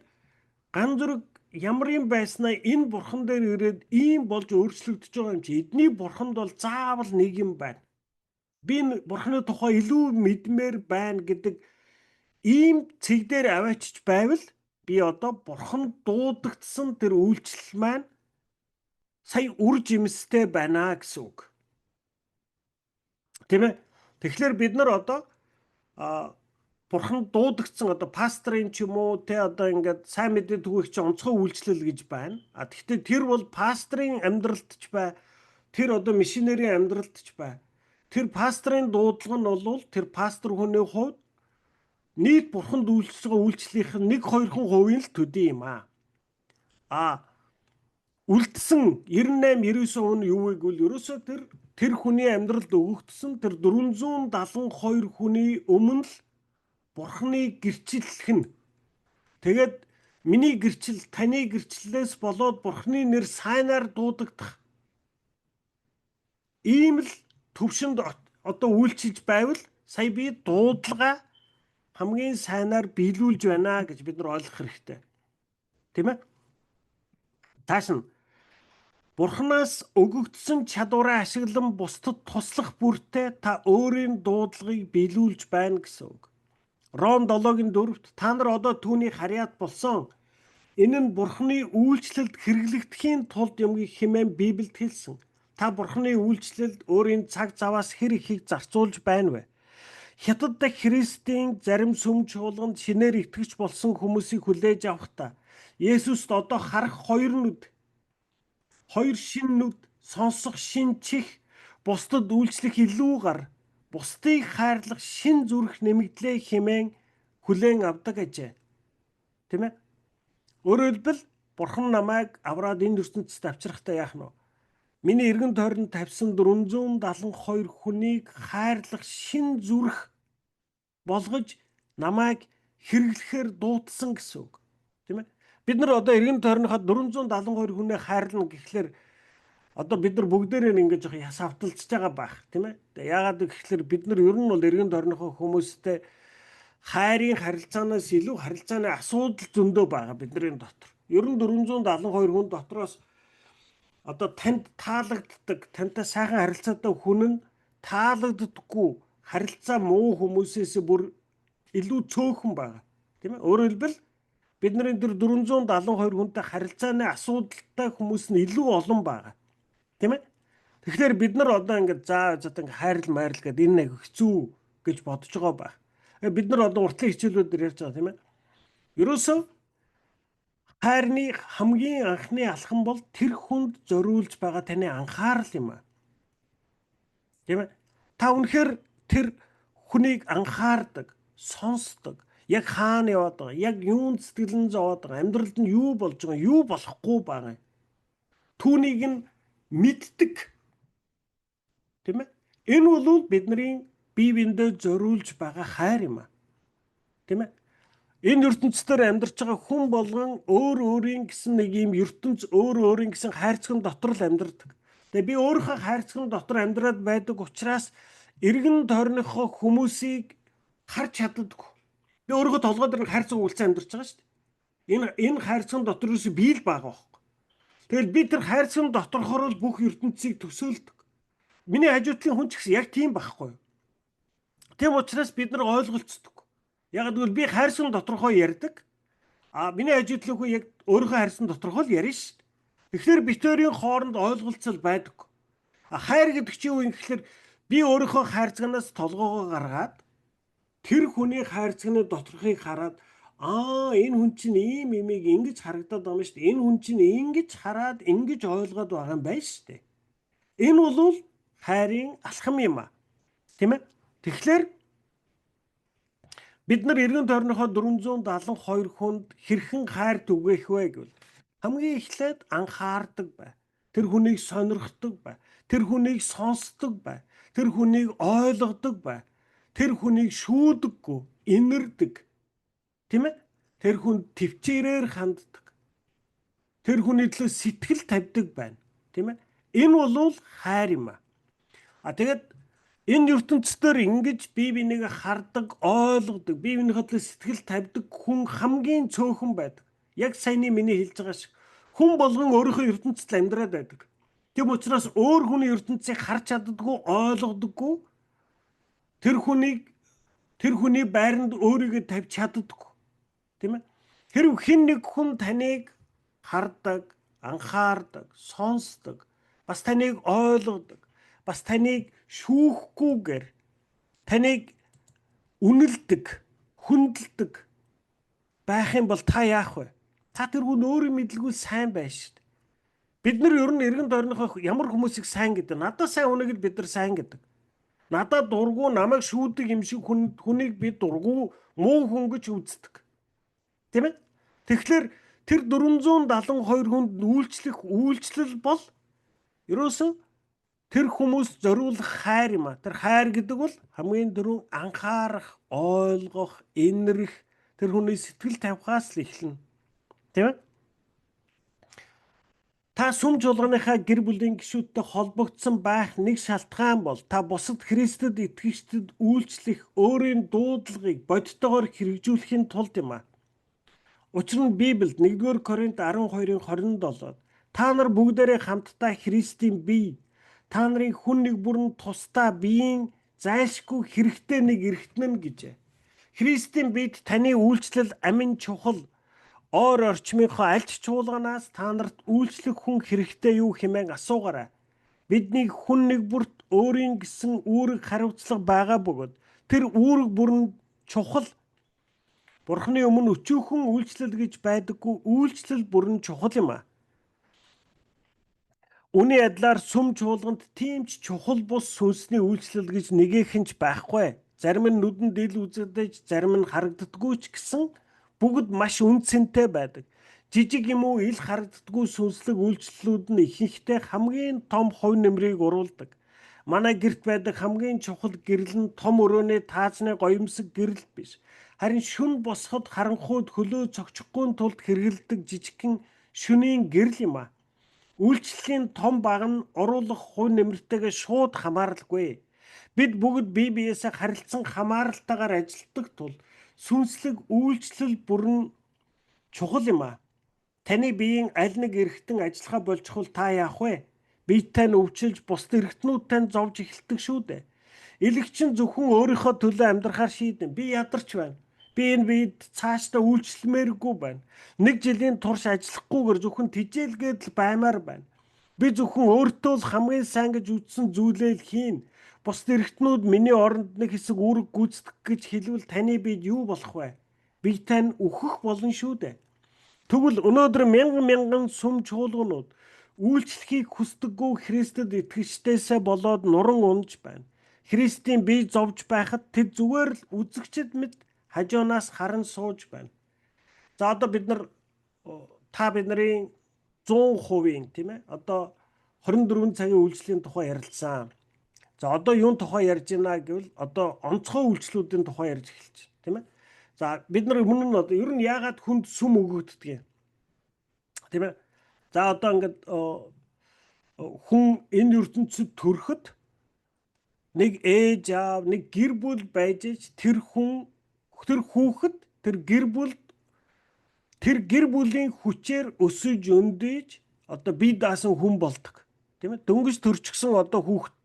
ганц зүрг ямар юм байснаа энэ Бурхан дээр ирээд ийм болж өөрчлөгдөж байгаа юм чи эдний Бурханд бол заавал нэг юм байна. Би Бурханы тухай илүү мэдмээр байна гэдэг ийм цэг дээр аваачиж байвал би одоо Бурхан дуудагдсан тэр үйлчлэл маань сая үр жимстэй байна гэсэн үг. Тийм ээ. Тэгэхээр бид нар одоо Бурхан дуудагдсан одоо пасторын ч юм уу те одоо ингээд сайн мэдээ түгээгч онцгой үйлчлэл гэж байна. Гэхдээ тэр бол пасторын амьдралд ч бай, тэр одоо мишнерийн амьдралд ч бай. Тэр пасторын дуудлага нь бол тэр пастор хүний хувьд нийт Бурханд үйлчлж байгаа үйлчлэлийнх нь 1-2% л төдий юм аа. Үлдсэн 98-99% нь юу вэ гэвэл ерөөсөө тэр хүний амьдралд өгөгдсөн тэр 472 хүний өмнө л Бурханы гэрчлэх нь. Тэгээд миний гэрчил, таны гэрчлэлээс болоод Бурханы нэр сайнаар дуудагдах ийм л төвшөнд одоо үйлчилж байвал сая би дуудлага хамгийн сайнаар биелүүлж байна гэж бид нар ойлгох хэрэгтэй. Тийм ээ? Тааш нь Бурханаас өгөгдсөн чадвараа ашиглан бусдад туслах бүртээ та өөрийн дуудлагыг биелүүлж байна гэсэн үг. Ром 7:4-т та нар одоо түүний харьяат болсон. Энэ нь Бурханы үйлчлэлд хэрэглэгдэхийн тулд юм хэмээн Библиэд хэлсэн. Та Бурханы үйлчлэлд өөрийн цаг заваас хэр ихийг зарцуулж байна вэ? Хятад дахь Христийн зарим сүм чуулганд шинээр итгэж болсон хүмүүсийг хүлээж авахдаа Есүст одоо харах хоёр шин нүд, сонсох шин чих, бусдад үйлчлэх илүү гар, бусдыг хайрлах шин зүрх нэмэгдлээ хэмээн хүлээн авдаг ажээ. Тийм ээ? Өөрөөр хэлбэл Бурхан намайг авраад энэ ертөнцид авчрахтаа яах нь вэ? Миний эргэн тойронд тавьсан 472 хүнийг хайрлах шин зүрх болгож намайг хэрэглэхээр дуудсан гэсэн үг. Тийм ээ? Бид нар одоо эргэн тойрныхоо 472 хүнээ хайрлна гэхлээр одоо бид нар бүгдээрээ ингэж яс авталцж байгаа байх, тийм ээ? Яагаад гэхлээр бид нар ер нь бол эргэн тойрныхоо хүмүүстэй хайрын харилцаанаас илүү харилцааны асуудал зөндөө байгаа бидний дотор. Ер нь 472 хүн дотроос одоо танд таалагддаг, тантай сайхан харилцаатай хүн нь таалагддаггүй харилцаа муу хүмүүсээс бүр илүү цөөхөн байгаа. Тийм ээ? Өөрөөр хэлбэл бидний тэр 472 хүнтэй харилцааны асуудалтай хүмүүс нь илүү олон байгаа. Тийм ээ? Тэгэхээр бид нар одоо ингээд ингээд хайрл гэдэг энэ нэг хэцүү гэж бодож байгаа байх. Бид нар одоо уртлын хичээлүүдээр ярьж байгаа тийм ээ? Ерөөсөө хайрны хамгийн анхны алхам бол тэр хүнд зориулж байгаа таны анхаарал юм аа. Тийм ээ? Та үнэхээр тэр хүнийг анхаардаг, сонсдог, яг хаана яваад байгаа, яг юунд сэтгэл нь зовоод байгаа, амьдралд нь юу болж байгаа, юу болохгүй байгаа. Түүнийг нь мэддэг. Тийм ээ? Энэ бол бидний бие биендээ зориулж байгаа хайр юм аа. Тийм ээ? Энэ ертөнцийн амьдарч байгаа хүн болгон өөр өөрийн гэсэн нэг юм ертөнц өөр өөрийн гэсэн хайрцагын дотор л амьдардаг. Тэгээ би өөрийнхөө хайрцагын дотор амьдраад байдаг учраас эргэн тойрныхоо хүмүүсийг харж чаддаггүй. Би өөрийгөө толгойд нэг хайрцаг үлцэн амьдарч байгаа шүү дээ. Энэ хайрцагын дотор юусе би л байгаа байхгүй. Тэгэл би тэр хайрцагын доторхоор л бүх ертөнцийг төсөөлдөг. Миний хажуудлын хүн ч гэсэн яг тийм байхгүй юу? Тийм учраас бид нар ойлголцдог. Яг гэвэл би хайрцагын доторхоо ярьдаг. Миний хажуудлын хүн яг өөрийнхөө хайрцагын доторхоо л ярина шүү дээ. Тэгэхээр битүүрийн хооронд ойлголцол байдаг. Хайр гэдэг чинь юу юм гэхээр би өөрийнхөө хайрцагнаас толгоогоо гаргаад тэр хүний хайрцагны доторхыг хараад энэ хүн чинь ийм имийг ингэж харагдаад байгаа юм шүү дээ. Энэ хүн чинь ингэж хараад ингэж ойлгоод байгаа юм байна шүү дээ. Энэ бол хайрын алхам юм аа. Тийм ээ? Тэгэхээр бид нар эргэн тойрныхоо 472 хүнд хэрхэн хайр түгээх вэ гэвэл хамгийн эхлээд анхаардаг бай. Тэр хүнийг сонирхдог бай. Тэр хүнийг сонсдог бай. Тэр хүнийг ойлгодог бай. Тэр хүнийг шүүдэггүй, инэрдэг. Тийм ээ? Тэр хүнд төвчээрээр ханддаг. Тэр хүний төлөө сэтгэл тавьдаг байна. Тийм ээ? Энэ бол хайр юм аа. Тэгээд энэ ертөнцийн ингэж бие биенийг хардаг, ойлгодог, бие биенийхээ төлөө сэтгэл тавьдаг хүн хамгийн цөөхөн байдаг. Яг саяны миний хэлж байгаа шиг хүн болгон өөрийнхөө ертөнцид амьдраад байдаг. Тийм учраас өөр хүний ертөнцийг харж чаддаггүй, ойлгодоггүй. Тэр хүний байранд өөрийгөө тавьж чаддаггүй. Тийм ээ? Хэрв хэн нэг хүн таныг хардаг, анхаардаг, сонсдог, бас таныг ойлгодог, бас таныг шүүхгүйгээр таныг үнэлдэг, хүндэлдэг байх юм бол та яах вэ? Та тэр хүн өөрөө мэдлгүй сайн байна шүү дээ. Бид нар ер нь эргэн тойрныхоо ямар хүмүүсийг сайн гэдэг. Надад сайн хүнийг л бид нар сайн гэдэг. Надад дургу намайг шүүдэг юм шиг хүнийг би дургу муу хүн гэж үздэг. Тийм ээ? Тэгэхээр тэр 472 хүнд үйлчлэл бол ерөөсөн тэр хүмүүс зориулах хайр юм а. Тэр хайр гэдэг бол хамгийн түрүүн анхаарах, ойлгох, инэрх тэр хүний сэтгэл тавихаас л эхэлнэ. Тийм ээ? Та сүм чуулганыхаа гэр бүлийн гишүүдтэй холбогдсон байх нэг шалтгаан бол та бусад Христэд итгэгчдэд үйлчлэх өөрийн дуудлагыг бодитоогоор хэрэгжүүлэхийн тулд юм а. Учир нь Библиэд 1-р Коринт 12:27 та нар бүгдээрээ хамтдаа Христийн бие, та нарын хүн нэг бүрэн тусдаа биеийн зайлшгүй хэрэгтэй нэг эргэтнэ гэжээ. Христийн биед таны үйлчлэл амин чухал. Ор орчмынхоо аль ч чуулганаас та нарт үйлчлэх хүн хэрэгтэй юу хэмээн асуугаарай. Бидний хүн нэг бүрт өөрийн гэсэн үүрэг хариуцлага байгаа бөгөөд тэр үүрэг бүрэн чухал. Бурхны өмнө өчүүхэн үйлчлэл гэж байдаггүй, үйлчлэл бүрэн чухал юм а. Үүний адилаар сүм чуулганд тийм ч чухал бус сүнсний үйлчлэл гэж нэгийнхэн ч байхгүй. Зарим нь нүдэнд ил үзэгдэж, зарим нь харагддаггүй ч гэсэн бүгд маш үнцэнтэй байдаг. Жижиг юм уу ил харагддаггүй сүнслэг үйлчлэлүүд нь ихэнхдээ хамгийн том хувь нэмрийг уруулдаг. Манай гэрт байдаг хамгийн чухал гэрэл нь том өрөөний таазны гоёмсог гэрэл биш. Харин шүн босоход харанхуйд хөлөө цогчихгүй тулд хэрэгэлдэг жижигхэн шөнийн гэрэл юм а. Үйлчлэлийн том баг нь оруулах хувь нэмэртэйгээ шууд хамааралгүй. Бид бүгд бие биесээ харилцан хамааралтайгаар ажилладаг тул сүнслэг үйлчлэл бүрэн чухал юм а. Таны биеийн аль нэг эргэтэн ажиллахаа болчихвол та яах вэ? Биетэй нь өвчилж бусд эргэтнүүдтэй нь зовж эхэлдэг шүү дээ. Илэгчин зөвхөн өөрийнхөө төлөө амьдрахаар шийдэн. Би ядарч байна. Би энэ биед цаашдаа үйлчлэмээргүй байна. 1 жилийн турш ажиллахгүйгээр зөвхөн тижээлгээд л баймаар байна. Би зөвхөн өөртөө л хамгийн сайн гэж үзсэн зүйлээ л хийн. Бусд эргэтнүүд миний оронд нэг хэсэг үүрэг гүйцэтгэх гэж хэлвэл таны биед юу болох вэ? Биетэй нь үхэх болно шүү дээ. Тэгвэл өнөөдөр мянган сүм чуулганууд үйлчлэхийг хүсдэггүй Христэд итгэгчдээсээ болоод нуран унж байна. Христийн бие зовж байхад тэд зүгээр л үзэгчд мэд хажуунаас харан сууж байна. За одоо бид нар бидний 100% тийм ээ одоо 24 цагийн үйлчлэлийн тухай ярилцсан. За одоо юун тухай ярьж байна гэвэл одоо онцгой үйлчлүүдийн тухай ярьж эхэлж байна, тийм ээ. За бид нар өмнө нь одоо ер нь яагаад хүнд сүм өгөгддөг юм? Тийм ээ. За одоо ингээд хүн энэ ертөнцид төрөхөд нэг ээж аав, нэг гэр бүл байж ич тэр хүүхэд тэр гэр бүлийн хүчээр өсөж өндөөж одоо бие даасан хүн болдог. Тийм ээ. Дөнгөж төрчихсөн одоо хүүхэд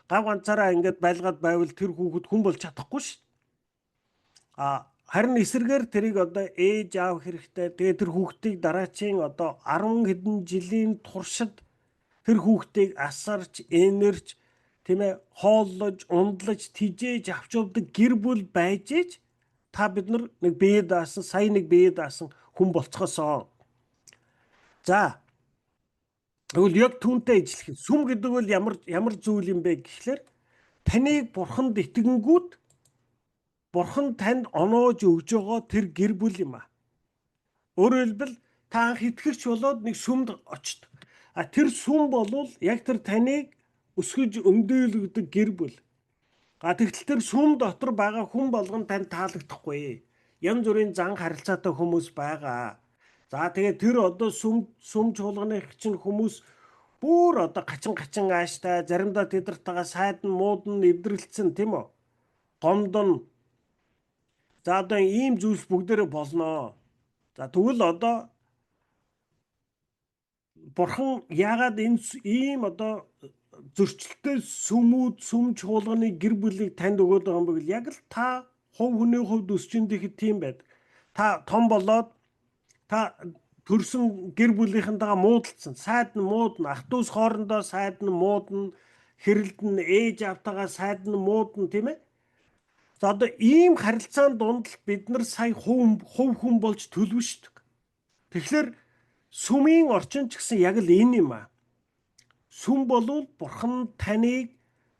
гав ганцаараа ингээд байлгаад байвал тэр хүүхэд хүн болж чадахгүй шүү. Харин эсэргээр тэрийг одоо ээж аав хэрэгтэй. Тэгээ тэр хүүхдийг дараачийн одоо 10 хэдэн жилийн туршид тэр хүүхдийг асарч, энэрч, тийм ээ, хооллож, ундлаж, тижээж авч явдаг гэр бүл байж ич та бид нар нэг бие даасан, сая нэг бие даасан хүн болцохосоо. За. Тэгвэл яг түүнтэй ижилхэн сүм гэдэг бол ямар зүйл юм бэ гэхлээр таныг бурханд итгэнгүүт бурхан танд оноож өгж байгаа тэр гэр бүл юм а. Өөрөөр хэлбэл та анх итгэгч болоод нэг сүмд очдог. Тэр сүм болвол яг тэр таныг өсгөж өмдөөлөгдөг гэр бүл. Тэгтэл тэр сүм дотор байгаа хүн болгон танд таалагдахгүй. Янз бүрийн зан харилцаатай хүмүүс байгаа. За тэгээд тэр одоо сүм чуулганых чинь хүмүүс бүр одоо гачин ааштай, заримдаа тэдэртэйгээ сайдан муудан эвдрэлцэн тийм үү? Гомдон. За одоо ийм зүйлс бүгдээрээ болно. За тэгвэл одоо бурхан яагаад энэ ийм одоо зөрчилтэй сүм чуулганы гэр бүлийг танд өгөөд байгаа юм бэ гэвэл яг л та хувь хүний хувьд өсчөндөхөд тийм байдаг. Та том болоод та төрсөн гэр бүлийнхэнтэйгээ муудалцсан. Сайд нь муудна, ах дүүс хоорондоо сайд нь муудна, хэрэлдэн ээж автагаа сайд нь муудна, тийм ээ? За одоо ийм харилцаан дунд л бид нар сая хувь хүн болж төлөвшдөг. Тэгэхээр сүмийн орчин ч гэсэн яг л энэ юм аа. Сүм болвол Бурхан таныг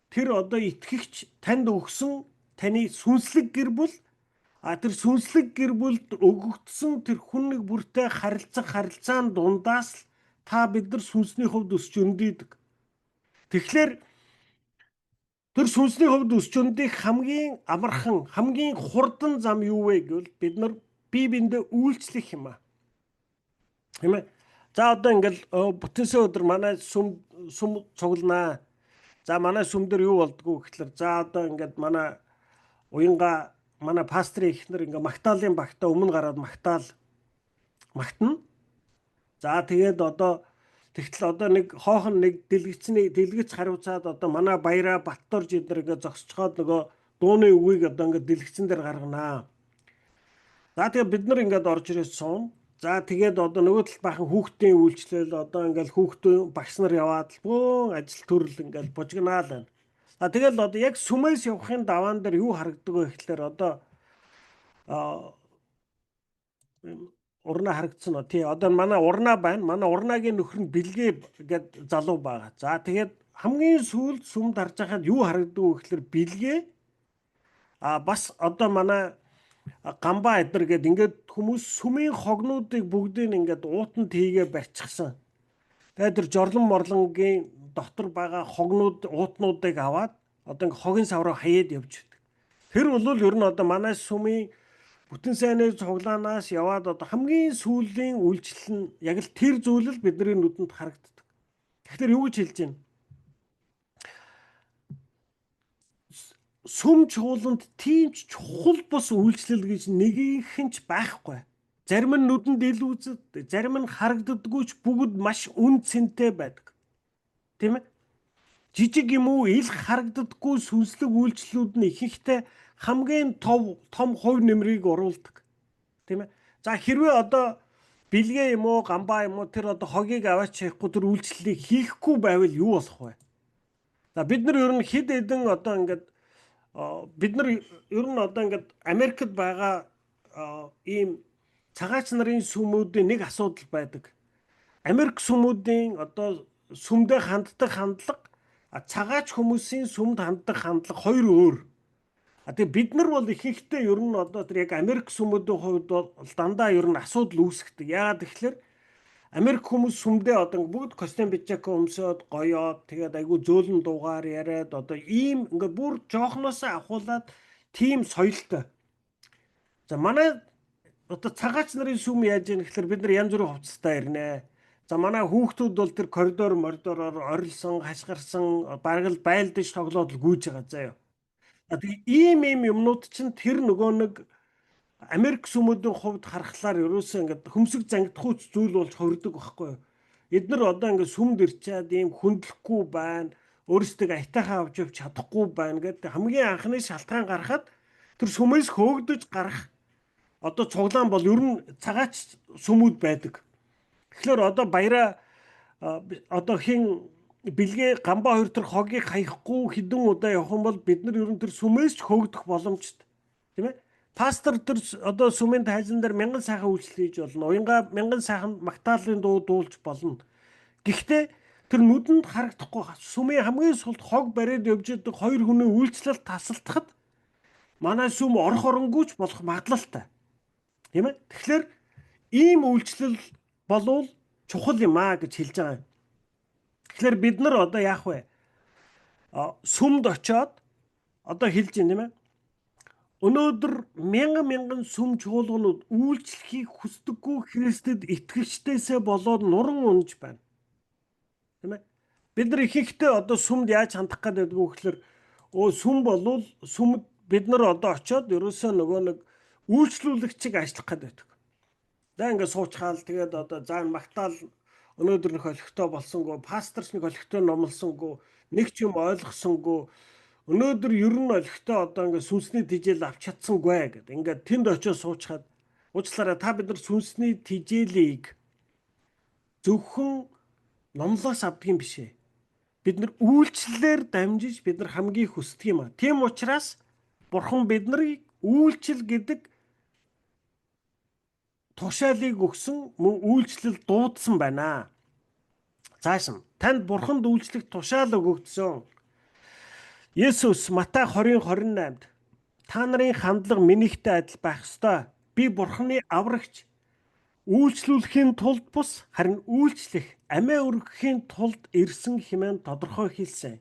тэр одоо итгэгч танд өгсөн таны сүнслэг гэр бүл, тэр сүнслэг гэр бүлд өгөгдсөн тэр хүн нэг бүртэй харилцаан дундаас л та бид нар сүнсний хувьд өсч өндийдэг. Тэгэхээр тэр сүнсний хувьд өсч өндих хамгийн амархан, хамгийн хурдан зам юу вэ гэвэл бид нар бие биендээ үйлчлэх юм аа. Тийм ээ. За одоо ингээл бүтэнсэ өдөр манай сүм цугланаа. За манай сүм дээр юу болдгоо гэхэлэр за одоо ингээд манай уянга манай пастрын ихнэр ингээ магтаалын багтаа өмнө гараад магтана. За тэгээд одоо тэгтэл одоо нэг хоохон нэг дэлгэц хариуцаад одоо манай баяраа Батторж эдэр ингээ зогсчоод нөгөө дууны үгийг одоо ингээ дэлгэцэн дээр гарганаа. За тэгээд бид нар ингээд орж ирээд суун. За тэгээд одоо нөгөө тал бахан хүүхдийн үйлчлэл одоо ингээл хүүхдийн багш нар яваад бөөн ажил төрөл ингээл бужигнаа л байна. За тэгэл одоо яг сүмээс явахын даваан дээр юу харагддаг вэ гэхэлэр одоо урнаа харагдсан уу? Тий, одоо манай урнаа байна. Манай урнаагийн нөхөр нь Бэлгээ гэд залуу байгаа. За тэгээд хамгийн сүүлд сүмд харж байхад юу харагддаг вэ гэхэлэр Бэлгээ бас одоо манай Гамбаа эдэр гээд ингээд хүмүүс сүмийн хогнуудыг бүгдийг ингээд уутанд хийгээ барьчихсан. Тэгээд тэр жорлон морлонгийн дотор байгаа хогнууд уутнуудыг аваад одоо ингээд хогийн савраа хаяад явж байдаг. Тэр бол ер нь одоо манай сүмийн бүтэн сайнны цуглаанаас яваад одоо хамгийн сүүлийн үйлчлэл нь яг л тэр зүйл л бидний нүдэнд харагддаг. Тэгэхээр юу гэж хэлж байна? Сүм чуулганд тийм ч чухал бус үйлчлэл гэж нэгийнхэн ч байхгүй. Зарим нь нүдэнд ил үзэд, зарим нь харагддаггүй ч бүгд маш үн цэнтэй байдаг. Тийм ээ? Жижиг юм уу ил харагддаггүй сүнслэг үйлчлэлүүд нь ихэнхдээ хамгийн том хувь нэмрийг оруулдаг. Тийм ээ? За хэрвээ одоо Бэлгээ юм уу, Гамбаа юм уу тэр одоо хогийг аваач хийхгүй тэр үйлчлэлийг хийхгүй байвал юу болох вэ? За бид нар ер нь хэд хэдэн одоо ингээд бид нар ер нь одоо ингээд Америкт байгаа ийм цагаач нарын сүмүүдийн нэг асуудал байдаг. Америк сүмүүдийн одоо сүмдээ ханддаг хандлага цагаач хүмүүсийн сүмд ханддаг хандлага хоёр өөр. Тэгээ бид нар бол ихэнхдээ ер нь одоо тэр яг Америк сүмүүдийн хувьд бол дандаа ер нь асуудал үүсгдэг. Яагаад гэвэл Америк хүмүүс сүмдээ одоо бүгд костюм бичэк өмсөд гоёод тэгээд айгүй зөөлөн дуугаар яриад одоо ийм ингээд бүр жоохноосоо ахуулаад тийм соёлтой. За манай одоо цагаач нарын сүм яаж яах гэхээр бид нар янз бүрийн хувцастай ирнэ. За манай хүүхдүүд бол тэр коридороор орилсон, хашгирсан, бараг л байлдаж тоглоод л гүйж байгаа заяа. Тэгээ ийм юмнууд чинь тэр нөгөө нэг Америк сүмүүдийн хувьд харахаар ерөөсөө ингээд хөмсөг зангидахгүй зүйл болж хордог байхгүй юу? Эднэр одоо ингээд сүмд ирчээд ийм хүндлэхгүй байна, өөрсдөө аятайхаа авч явж чадахгүй байна гэдэг хамгийн анхны шалтгаан гарахад тэр сүмээс хөөгдөж гарах одоо цуглаан бол ер нь цагаач сүмүүд байдаг. Тэгэхээр одоо баяраа одоо хин Бэлгээ Гамбаа хоёр тэр хогийг хаяхгүй хэдэн удаа явах юм бол бид нар ер нь тэр сүмээс ч хөөгдөх боломжтой. Тийм ээ? Пастор тэр одоо сүмийн тайзан дээр мянган сайхан үйлчлэл хийж болно. Уянга мянган сайхан магтаалын дуу дуулж болно. Гэхдээ тэр нүдэнд харагдахгүй сүмийн хамгийн сулд хог бариад явж байгаа хоёр хүний үйлчлэл тасалдахад манай сүм орох оронгүйч болох магадлалтай. Тийм ээ? Тэгэхээр ийм үйлчлэл болвол чухал юм аа гэж хэлж байгаа юм. Тэгэхээр бид нар одоо яах вэ? Сүмд очиод одоо хэлж байна тийм ээ? Өнөөдөр мянган сүм чуулганууд үйлчлэхийг хүсдэггүй Христэд итгэгчдээсээ болоод нуран унж байна. Тийм ээ? Бид нар ихэнхдээ одоо сүмд яаж хандах гэдэг вэ гэхээр сүм болвол сүмд бид нар одоо очиод ерөөсөө нөгөө нэг үйлчлүүлэгчийг ажиллах гэдэг. За ингээд суучгаал тэгээд одоо заа магтаал өнөөдөр нэг олигтой болсонгүй, пасторч нэг олигтой номлосонгүй, нэг ч юм ойлгосонгүй. Өнөөдөр ер нь олигтой одоо ингээд сүнсний тижэл авч чадсангүй гэдэг. Ингээд тэнд очиж суучгаад Уучлаарай, та бид нар сүнсний тижээлийг зөвхөн номлоос авдаг юм биш ээ. Бид нар үйлчлэлээр дамжиж бид нар хамгийн хүсдэг юм а. Тийм учраас Бурхан биднийг үйлчил гэдэг тушаалыг өгсөн, мөн үйлчлэл дуудсан байна. Цааш нь танд Бурханд үйлчлэх тушаал өгөгдсөн. Есүс Матай 20:28-д та нарын хандлага минийхтэй адил байх ёстой. Би Бурханы аврагч үйлчлүүлэхийн тулд бус харин үйлчлэх, амиа өргөхийн тулд ирсэн хэмээн тодорхой хэлсэн.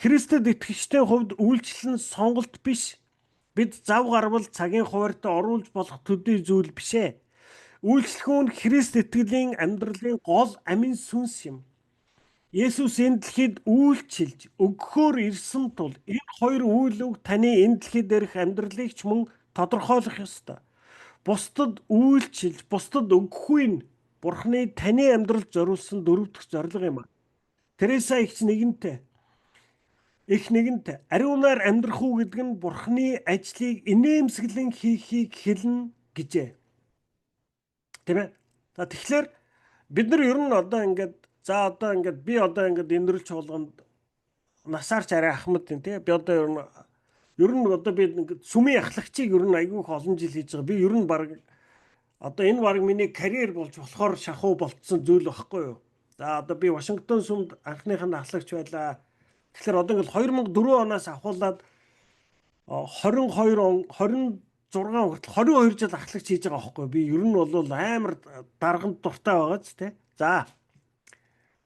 Христэд итгэгчдийн хувьд үйлчлэл нь сонголт биш. Бид зав гарвал цагийн хуваарьтай оруулж болох төдий зүйл биш ээ. Үйлчлэх нь Христ итгэлийн амьдралын гол амин сүнс юм. Есүс энэ дэлхийд үйлчилж өгөхөөр ирсэн тул энэ хоёр үйл үг таны энэ дэлхий дээрх амьдралыг ч мөн тодорхойлох ёстой. Бусдад үйлчилж, бусдад өгөхгүй нь Бурханы таны амьдралд зориулсан дөрөв дэх зорилго юм а. Тереса их нэгэнтээ ариунаар амьдрах уу гэдэг нь Бурханы ажлыг инээмсэглэн хийхийг хэлнэ гэжээ. Тийм ээ. Тэгэхээр бид нар ер нь одоо ингээд би энэрлж болгонд насаарч арай ахмад юм тий. Би одоо ер нь би ингээд сүмийн ахлагчийг ер нь айгүй их олон жил хийж байгаа. Би ер нь баг одоо энэ баг миний карьер болж болохоор шахуу болцсон зүйл байхгүй юу. За одоо би Вашингтон сүмд анхных нь ахлагч байлаа. Тэгэхээр одоо ингээд 2004 оноос ахуулаад 22 он 26 хүртэл 22 жил ахлагч хийж байгаа байхгүй юу. Би ер нь бол амар дарганд дуртай байгаа ч тий. За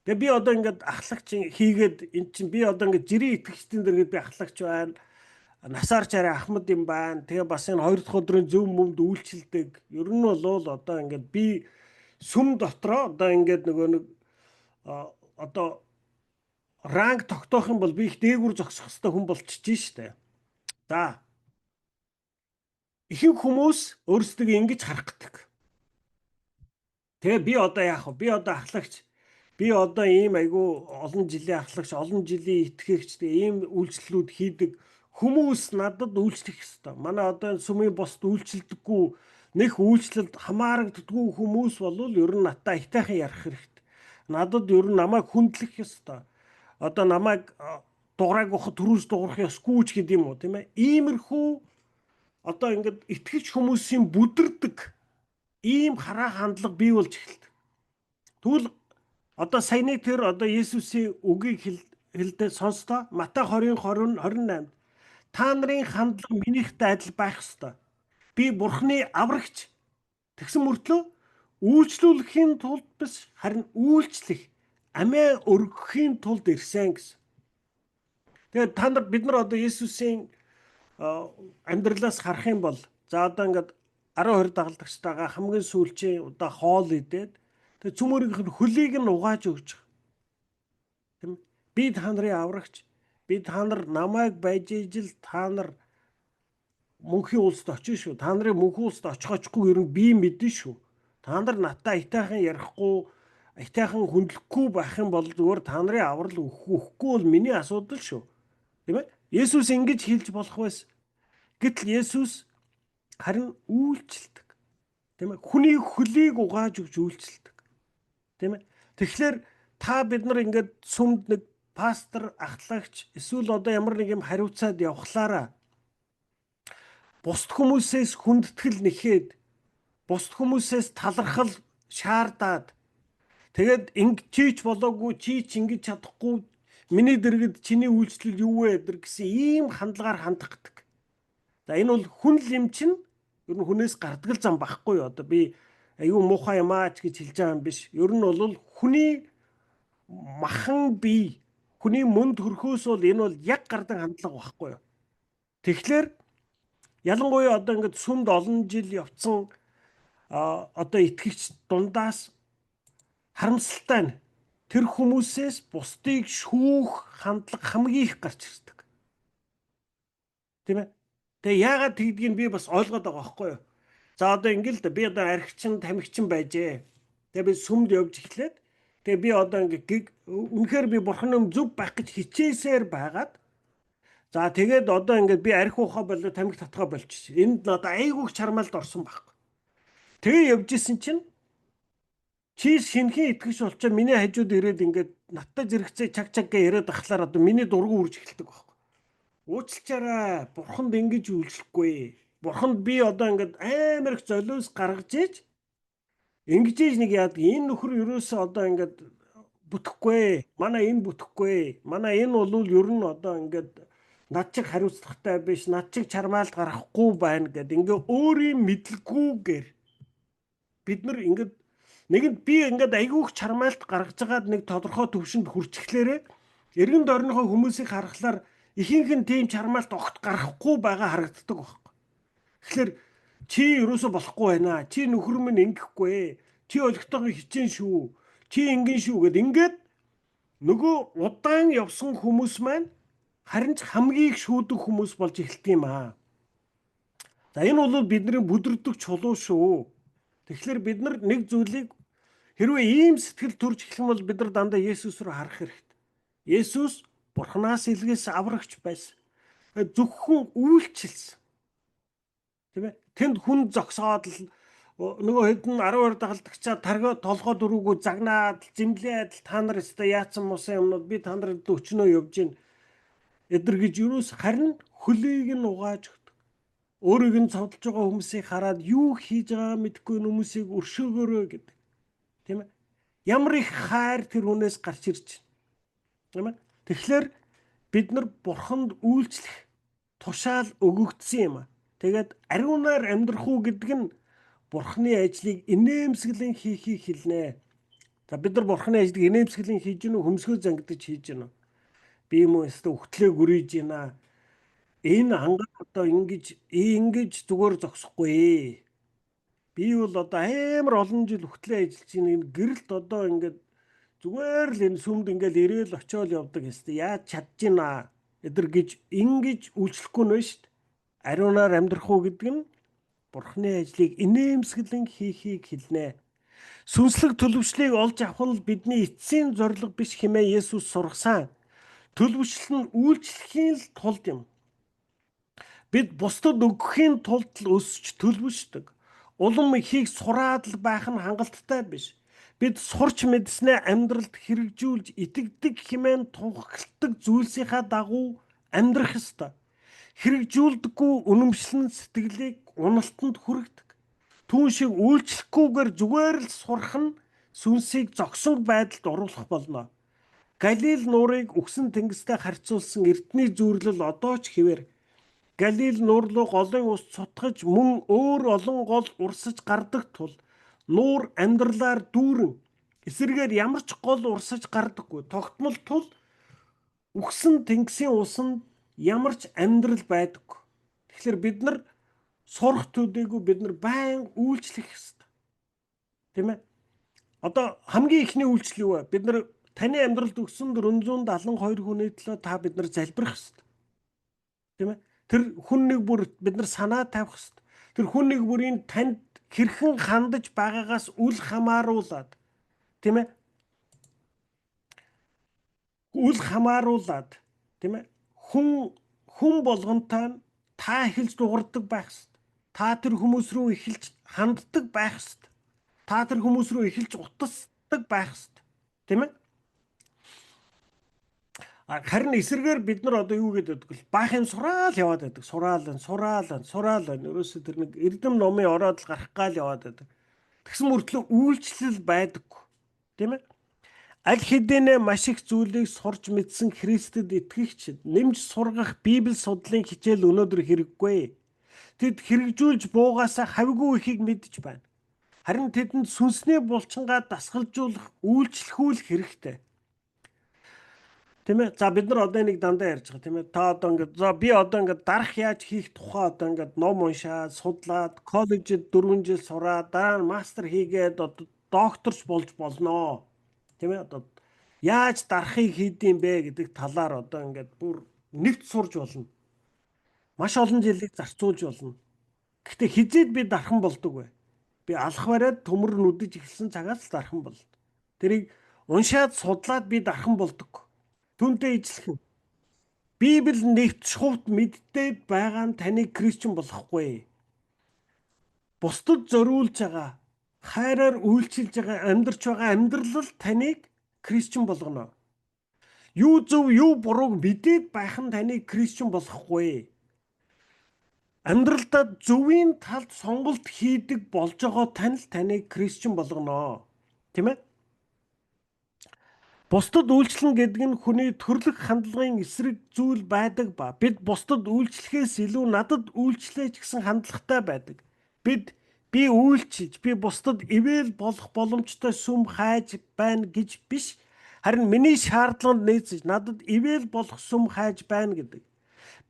тэгээ би одоо ингээд ахлагч хийгээд эн чинь би одоо ингээд жирийн итгэгчдийн дэргэд би ахлагч байна. Насаарч арай ахмад юм байна. Тэгээ бас энэ 2 дахь өдрийн зөв мөмд үйлчилдэг. Ер нь бол одоо ингээд би сүм дотроо одоо ингээд нөгөө нэг одоо ранг тогтоох юм бол би их дээгүр зогсох хэвээр хүн болчихж штэ. За. Ихэнх хүмүүс өөрсдөө ингэж харах гэдэг. Тэгээ би одоо яах вэ? Би одоо ахлагч. Би одоо ийм айгүй олон жилийн ахлагч, олон жилийн итгэгч ийм үйлчлэлүүд хийдэг хүмүүс надад үйлчлэх ёстой. Манай одоо сүмийн босд үйлчлдэггүй, нэх үйлчлэлд хамаарагддаггүй хүмүүс бол ер нь надтай айтайхан ярих хэрэгтэй. Надад ер нь намайг хүндлэх ёстой. Одоо намайг дуграйг ухад төрөөс дуурах ёсгүй ч гэдэм үү, тийм ээ? Иймэрхүү одоо ингээд итгэж хүмүүсийн бүдэрдэг ийм хараа хандлага бий болж эхэлдэг. Тэгвэл одоо саяны тэр одоо Есүсийн үгийг хэлдэ сонстоо Матай 20:28 та нарын хандлага минийхтэй адил байх ёстой. Би Бурханы аврагч тэгсэн мөртлөө үйлчлүүлэхийн тулд биш харин үйлчлэх, амиа өргөхийн тулд ирсэн гэсэн. Тэгээд бид нар одоо Есүсийн амьдралаас харах юм бол за одоо ингээд 12 дагалдагчтайгаа хамгийн сүүлчийн удаа хоол идээд тэгээд цөмөрийнх нь хөлийг нь угааж өгч байгаа. Тийм. Би та нарын аврагч. Би та нар намайг байж ижил та нар мөнхийн улсад очив шүү. Та нарын мөнхийн улсад очихгүй ер нь би мэдэн шүү. Та нар надтай айтайхан ярихгүй, айтайхан хүндлэхгүй байх юм бол зүгээр та нарын аврал өгөхгүй бол миний асуудал шүү. Тийм ээ? Есүс ингэж хэлж болох байсан. Гэтэл Есүс харин үйлчлдэг. Тийм ээ? Хүний хөлийг угааж өгч үйлчлдэг. Тийм ээ? Тэгэхээр та бид нар ингээд сүмд нэг пастор, ахлагч эсвэл одоо ямар нэг юм хариуцаад явхлаараа бусд хүмүүсээс хүндэтгэл нэхээд бусд хүмүүсээс талархал шаардаад тэгээд чийч болоогүй чийч ингэж чадахгүй миний дэргэд чиний үйлчлэл юу вэ гэсэн ийм хандлагаар хандах гэдэг. За энэ бол хүн лим чинь ер нь хүнээс гардгал зам байхгүй юу. Одоо би аюу муухай юмаач гэж хэлж байгаа юм биш. Ер нь бол хүний махан бие, хүний мөнд хөрхөөс бол энэ бол яг гардан хандлага байхгүй юу. Тэгэхээр ялангуяа одоо ингээд сүмд олон жил явцсан одоо итгэгч дундаас харамсалтай нь тэр хүмүүсээс бусдыг шүүх хандлага хамгийн их гарч ирдэг. Тийм ээ. Тэгээ яагаад тэгдгийг би бас ойлгоод байгаа байхгүй юу. За одоо ингээл би одоо архичин тамхичин байжээ. Тэгээ би сүмд явж эхлээд тэгээ би одоо ингээд үнэхээр би бурханы зөв байх гэж хичээсээр байгаад за тэгээд одоо ингээд би архи ухаа болоо тамхи татгаа болчих. Энд надад айгүйх чармаалд орсон байхгүй. Тэгээ явж исэн чинь чи шинхэн итгэж болчоо миний хажууд ирээд ингээд надтай зэрэгцээ чаг гэ яриад ахлаар одоо миний дургу үрж эхэлдэг байхгүй. Уучлаарай. Бурханд ингэж үйлчлэхгүй. Бурханд би одоо ингээд амар их золиос гаргаж ийж ингэж ийж нэг яадаг энэ нөхөр ерөөсөө одоо ингээд бүтэхгүй. Манай энэ бүтэхгүй. Манай энэ бол ер нь одоо ингээд над чиг хариуцлагатай биш, над чиг чармаалт гаргахгүй байна гэд ингээ өөрийн мэдлгүйгээр бид нар ингээд нэгэнд би ингээд айгүйх чармаалт гаргаж байгаад нэг тодорхой төвшөнд хүрчихлээрээ эргэн тойрныхоо хүмүүсийг харахаар ихэнх нь тийм чармаалт огт гарахгүй байгаа харагддаг байхгүй. Тэгэхээр чи ерөөсө болохгүй байна. Чи нөхөр минь ингэхгүй. Чи олигтойгоо хичээн шүү. Чи ингэн шүү гэд ингээд нөгөө удаан явсан хүмүүс маань харин ч хамгийн их шүүдэг хүмүүс болж эхэлт юм аа. За энэ бол бидний бүдэрдэг чулуу шүү. Тэгэхээр бид нар нэг зүйлийг хэрвээ ийм сэтгэл төрж эхлэх бол бид нар дандаа Есүс рүү харах хэрэгтэй. Есүс Бурханаас илгээс аврагч байсан. Зөвхөн үйлчилсэн. Тийм ээ? Тэнд хүн зогсоод л нөгөө хэдэн 12 дагалдагчаа таргаа толгой дөрүүгөө загнаад зэмлээд та нар өстө яатсан мусан юмнууд би та нарт өчнөө явж гин эдэр гэж юус харин хөлийг нь угааж өгдөг. Өөрийг нь цовдлж байгаа хүмүүсийг хараад юу хийж байгаа мэдгүй хүмүүсийг өршөөгөөрөө гэдэг. Тийм ээ? Ямар их хайр тэр хүнээс гарч ирж байна. Тийм ээ? Тэгэхээр бид нар Бурханд үйлчлэх тушаал өгөгдсөн юм аа. Тэгээд ариунаар амьдрах уу гэдэг нь Бурханы ажлыг инээмсэглэн хийхийг хэлнэ. За бид нар Бурханы ажлыг инээмсэглэн хийж гэнэ үү, хөмсгөө зангидаж хийж гэнэ үү? Би юм уу өстө өгтлээ гүрийж гинэ. Энэ ангаа одоо ингэж зүгээр зогсохгүй. Би бол одоо амар олон жил өгтлээ ажиллаж байна. Энэ гэрэлт одоо ингээд зүгээр л энэ сүмд ингээд ирээл очиол явдаг хэвчээ. Яаж чадчихна эдэр гэж ингэж үйлчлэхгүй нэ шүү дээ. Ариунаар амьдрах уу гэдэг нь Бурханы ажлыг инээмсэглэн хийхийг хэлнэ. Сүнслэг төлөвшлийг олж авах нь бидний эцсийн зорилго биш хэмээн Есүс сургасан. Төлөвшил нь үйлчлэхийн тулд юм. Бид бусдад өгөхийн тулд л өсөж төлөвшдөг. Улам ихийг сураад л байх нь хангалттай биш. Бид сурч мэдснээ амьдралд хэрэгжүүлж итгэдэг хэмээн тунхагладаг зүйлсийнхаа дагуу амьдрах ёстой. Хэрэгжүүлдэггүй үнэмшлэн сэтгэлийг уналтанд хүргэдэг. Түүн шиг үйлчлэхгүйгээр зүгээр л сурах нь сүнсийг зогсон байдалд оруулах болно. Галил нуурыг үхсэн тэнгистэй харьцуулсан эртний зүйрлэл одоо ч хэвээр Галил нуур руу голын ус цутгаж мөн өөр олон гол урсаж гардаг тул нуур амьдралаар дүүрэн эсрэгээр ямар ч гол урсаж гардаггүй. Тогтмол тул үхсэн тэнгисийн усанд ямар ч амьдрал байдаггүй. Тэгэхээр бид нар сурах төдийгүй бид нар байн үйлчлэх ёстой. Тийм ээ? Одоо хамгийн ихний үйлчлэл юу вэ? Бид нар таны амьдралд өгсөн 472 хүний төлөө та бид нар залбирах ёстой. Тийм ээ? Тэр хүн нэг бүр бид нар санаа тавих ёстой. Тэр хүн нэг бүрийн танд хэрхэн хандаж байгаагаас үл хамааруулад тийм ээ? Үл хамааруулад тийм ээ? Хүн болгонтой та эхэлж дуурдаг байх ёстой. Та тэр хүмүүс рүү эхэлж ханддаг байх ёстой. Та тэр хүмүүс рүү эхэлж утасдаг байх ёстой. Тийм ээ? Харин эсрэгээр бид нар одоо юу гэдэг вэ? Баахын сураал яваад байдаг. Сураал. Ерөөсөө тэр нэг эрдэм номын ороод л гарах гал яваад байдаг. Тэгсэн мөртлөө үйлчлэл байдаггүй. Тийм ээ? Аль хэдийнэ маш их зүйлийг сурч мэдсэн Христэд итгэгчид нэмж сургах Библи судлалын хичээл өнөөдөр хэрэггүй. Тэд хэрэгжүүлж буугаасаа хавьгүй ихийг мэдж байна. Харин тэдэнд сүнсний булчингаа дасгалжуулах үйлчлэхүүл хэрэгтэй. Тийм ээ. За бид нар одоо нэг дандаа ярьж байгаа тийм ээ. Та одоо ингээд би одоо ингээд дарах яаж хийх тухай одоо ингээд ном уншаад, судлаад, коллежид 4 жил сураад, дараа нь мастер хийгээд одоо докторч болж болноо. Тийм ээ. Одоо яаж дарахыг хийдэм бэ гэдэг талаар одоо ингээд бүр нэгт сурж болно. Маш олон жилийг зарцуулж болно. Гэхдээ хизээд би дархан болдог вэ? Би алах бариад төмөр нүдэж эхэлсэн цагаас л дархан болно. Тэрийг уншаад судлаад би дархан болдог. Түүнтэй ижилхэн. Библи нэгт шувт мэддээд байгаа нь таныг Кристиан болохгүй. бусдад зориулж байгаа, хайраар үйлчилж байгаа амьдарч байгаа амьдрал таныг Кристиан болгоно. Юу зөв, юу бурууг мэдээд байх нь таныг Кристиан болгохгүй. Амьдралдаа зөвийн талд сонголт хийдэг болж байгаа таныг Кристиан болгоно. Тийм ээ? Бусдад үйлчлэн гэдэг нь хүний төрлөх хандлагын эсрэг зүйл байдаг ба бид бусдад үйлчлэхээс илүү надад үйлчлээч гэсэн хандлагатай байдаг. Би үйлчилж, би бусдад ивэл болох боломжтой сүм хайж байна гэж биш, харин миний шаардлаганд нийцэж надад ивэл болох сүм хайж байна гэдэг.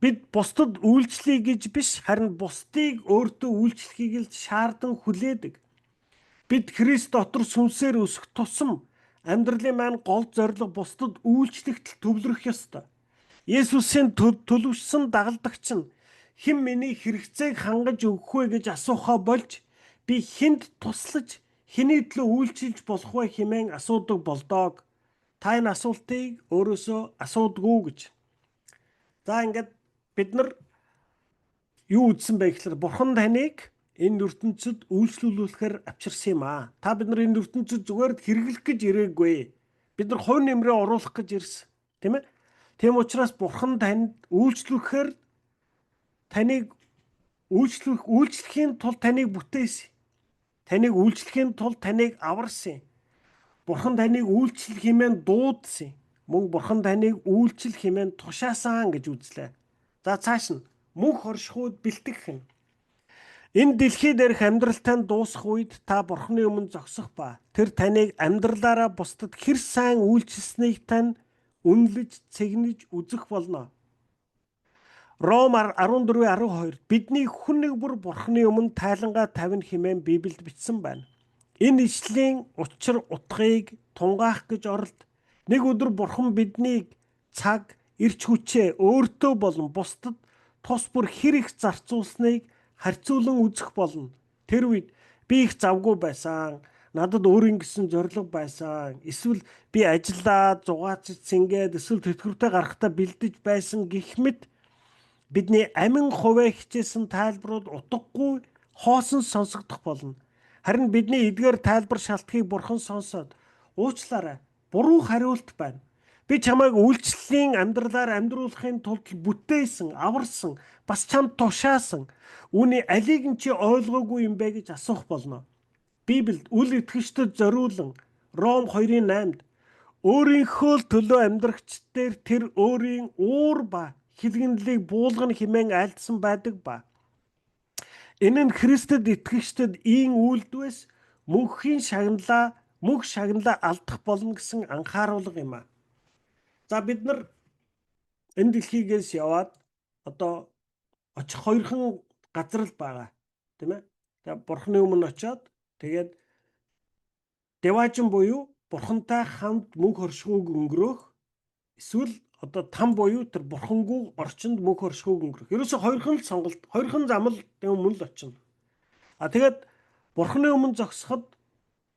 Бид бусдад үйлчлэе гэж биш, харин бусдыг өөртөө үйлчлэхийг л шаардан хүлээдэг. Бид Христ дотор сүнсээр өсөх тусам амьдралын маань гол зорилго бусдад үйлчлэхтэл төвлөрөх ёстой. Есүсийн төлөвшсөн дагалдагч нь хэн миний хэрэгцээг хангаж өгөх вэ гэж асуухаа болж би хэнд туслаж хэний төлөө үйлчилж болох вэ хэмээн асуудаг болдог. Та энэ асуултыг өөрөөсөө асуудгүй гэж. За ингээд бид нар юу үзсэн бэ гэхээр Бурхан таныг энэ ертөнцид үйлчлүүлэхээр авчирсан юм аа. Та бид нар энэ ертөнцид зүгээр хэрэглэх гэж ирээгүй. Бид нар хувь нэмрээ оруулах гэж ирсэн. Тийм ээ? Тийм учраас Бурхан танд үйлчлэхээр таныг үйлчлэхийн тулд таныг бүтээсэн. Таныг үйлчлэхийн тулд таныг аварсан. Бурхан таныг үйлчлэх хэмээн дуудсан. Мөн Бурхан таныг үйлчлэх хэмээн тушаасан гэж үзлээ. За цааш нь мөнх оршихуйд бэлтгэх нь. Энэ дэлхий дээрх амьдралтай дуусах үед та Бурханы өмнө зогсох ба тэр таныг амьдралаараа бусдад хэр сайн үйлчилсэнийг тань үнэлж, цэгнэж үзэх болно. Ром 14:12 бидний хүн нэг бүр Бурханы өмнө тайлангаа тавина хэмээн Библиэд бичсэн байна. Энэ ишлийн учир утгыг тунгаах гэж оролд. Нэг өдөр Бурхан биднийг цаг, эрч хүчээ өөртөө болон бусдад тус бүр хэр их зарцуулсныг харьцуулан үзэх болно. Тэр үед би их завгүй байсан. Надад өөрийн гэсэн зориг байсан. Эсвэл би ажиллаад, зугаацж, сингээд, эсвэл тэтгэвртэй гарахтаа бэлдэж байсан гэх мэт бидний амин хувиа хичээсэн тайлбарууд утгагүй хоосон сонсогдох болно. Харин бидний эдгээр тайлбар шалтгаыг Бурхан сонсоод уучлаарай. Буруу хариулт байна. Би чамайг үйлчлэлийн амьдралаар амьдруулахын тулд бүтээсэн, аварсан, бас чамд тушаасан. Үүний алийг нь чи ойлгоогүй юм бэ гэж асуух болно. Библиэд үл итгэгчдэд зориулан Ром 2:8-д өөрийнхөө төлөө амьдрагч дээр тэр өөрийн уур ба хилгэнлийг буулгана хэмээн айлдсан байдаг ба. Энэ нь Христэд итгэгчдэд ийн үйлдвэс мөнх шагналаа алдах болно гэсэн анхааруулга юм а. За бид нар энэ дэлхийгээс яваад одоо очих хоёрхан газар л байгаа. Тийм ээ? Тэгээ Бурханы өмнө очиод тэгээд Деважин буюу Бурхантай хамт мөнх оршихуйг өнгөрөөх, эсвэл одоо там буюу тэр Бурхангүй орчинд мөнх оршихуйг өнгөрөх. Ерөөсө хоёрхан л сонголт, хоёрхан зам л өмнө л очино. Тэгээд Бурханы өмнө зогсоход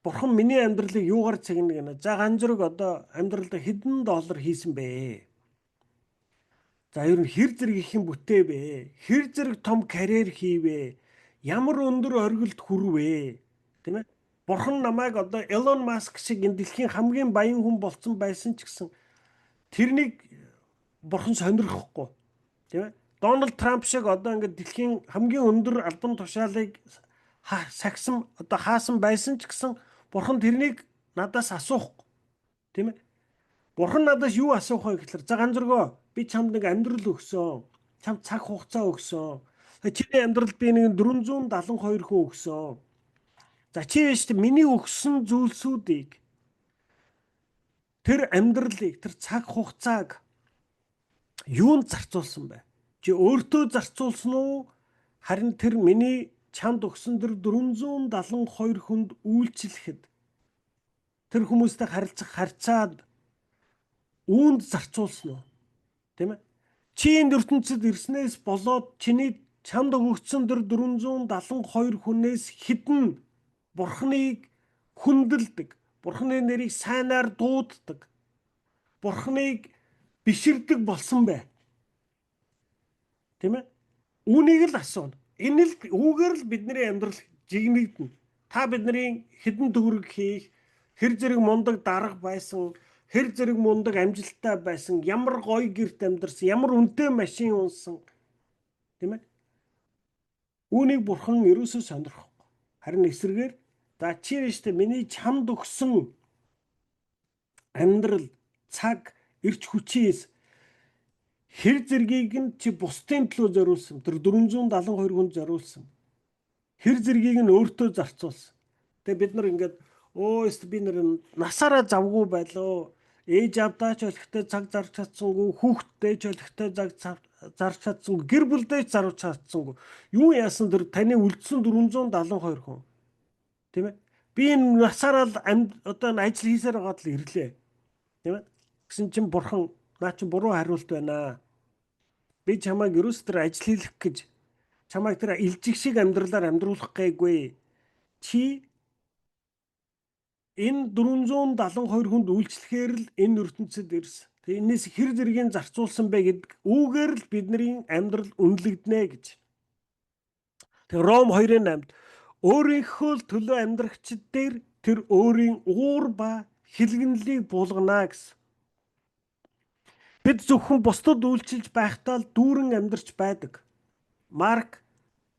Бурхан миний амьдралыг юугаар цэгнэ гэнэ. За ганжрыг одоо амьдралдаа хэдэн доллар хийсэн бэ? За ер нь хэр зэрэг их юм бүтээвэ? Хэр зэрэг том карьер хийвэ? Ямар өндөр оргилд хүрвэ? Тийм ээ? Бурхан намайг одоо Elon Musk шиг энэ дэлхийн хамгийн баян хүн болсон байсан ч гэсэн тэрнийг Бурхан сонирхохгүй. Тийм ээ? Дональд Трамп шиг одоо ингээд дэлхийн хамгийн өндөр албан тушаалыг сагсан одоо хаасан байсан ч гэсэн Бурхан тэрнийг надаас асуухгүй. Тийм ээ? Бурхан надаас юу асуух вэ гэхээр за ганжргоо би чамд нэг амьдрал өгсөн. Чамд цаг хугацаа өгсөн. Чиний амьдралд би нэг 472 хүн өгсөн. За чи биш миний өгсөн зүйлсүүдийг тэр амьдралыг, тэр цаг хугацааг юунд зарцуулсан бэ? Чи өөртөө зарцуулсан уу? Харин тэр миний чамд өгсөн тэр 472 хүнд үйлчлэхэд тэр хүмүүстэй харилцах харьцаад үүнд зарцуулсан уу? Тийм ээ? Чи энэ ертөнцид ирснээс болоод чиний чамд өгөгдсөн тэр 472 хүнээс хэдэн Бурханыг хүндэлдэг, Бурханы нэрийг сайнаар дууддаг, Бурханыг биширдэг болсон бэ? Тийм ээ? Үүнийг л асууна. Энэ л үүгээр л бидний амьдрал жигнэгдэнэ. Та бидний хідэн төгрөг хийх, хэр зэрэг мундаг дарга байсан, хэр зэрэг мундаг амжилттай байсан, ямар гоё гэрт амьдарсан, ямар үнэтэй машин унсан, тийм ээ? Үүнийг бурхан ерөөсөө сонирхгүй. Харин эсрэгээр за чи нэштэй миний чамд өгсөн амьдрал, цаг, эрч хүчээс хэр зэргийг нь чи бусдын төлөө зориулсан. Тэр 472 хүнд зориулсан. Хэр зэргийг нь өөртөө зарцуулсан. Тэгээ бид нар ингээд би нэр насаараа завгүй байлоо. Ээж авдаач олихтой цаг зарч чадсангүй, хүүхдтэй ч олихтой цаг зарч чадсангүй, гэр бүлдээ ч зарж чадсангүй. Юу яасан тэр таны үлдсэн 472 хүн. Тийм ээ? Би энэ насаараа одоо ажил хийсээр байгаад л ирлээ. Тийм ээ? Гэсэн чинь бурхан наа чи буруу хариулт байна. Би чамайг ерөөс тэр ажил хийх гэж чамайг тэр илжиг шиг амьдралаар амьдруулах гээгүй. Чи энэ 472 хүнд үйлчлэхээр л энэ ертөнцид ирсэн. Тэгээ энэс хэр зэргийн зарцуулсан бэ гэдэг үүгээр л бидний амьдрал үнэлэгдэнэ гэж. Тэгээ Ром 2:8-д өөрийнхөө төлөө амьдрагчид дээр тэр өөрийн уур ба хилгэнлийг буулгана гэсэн. Бид зөвхөн бусдад үйлчилж байхдаа л дүүрэн амьдарч байдаг. Марк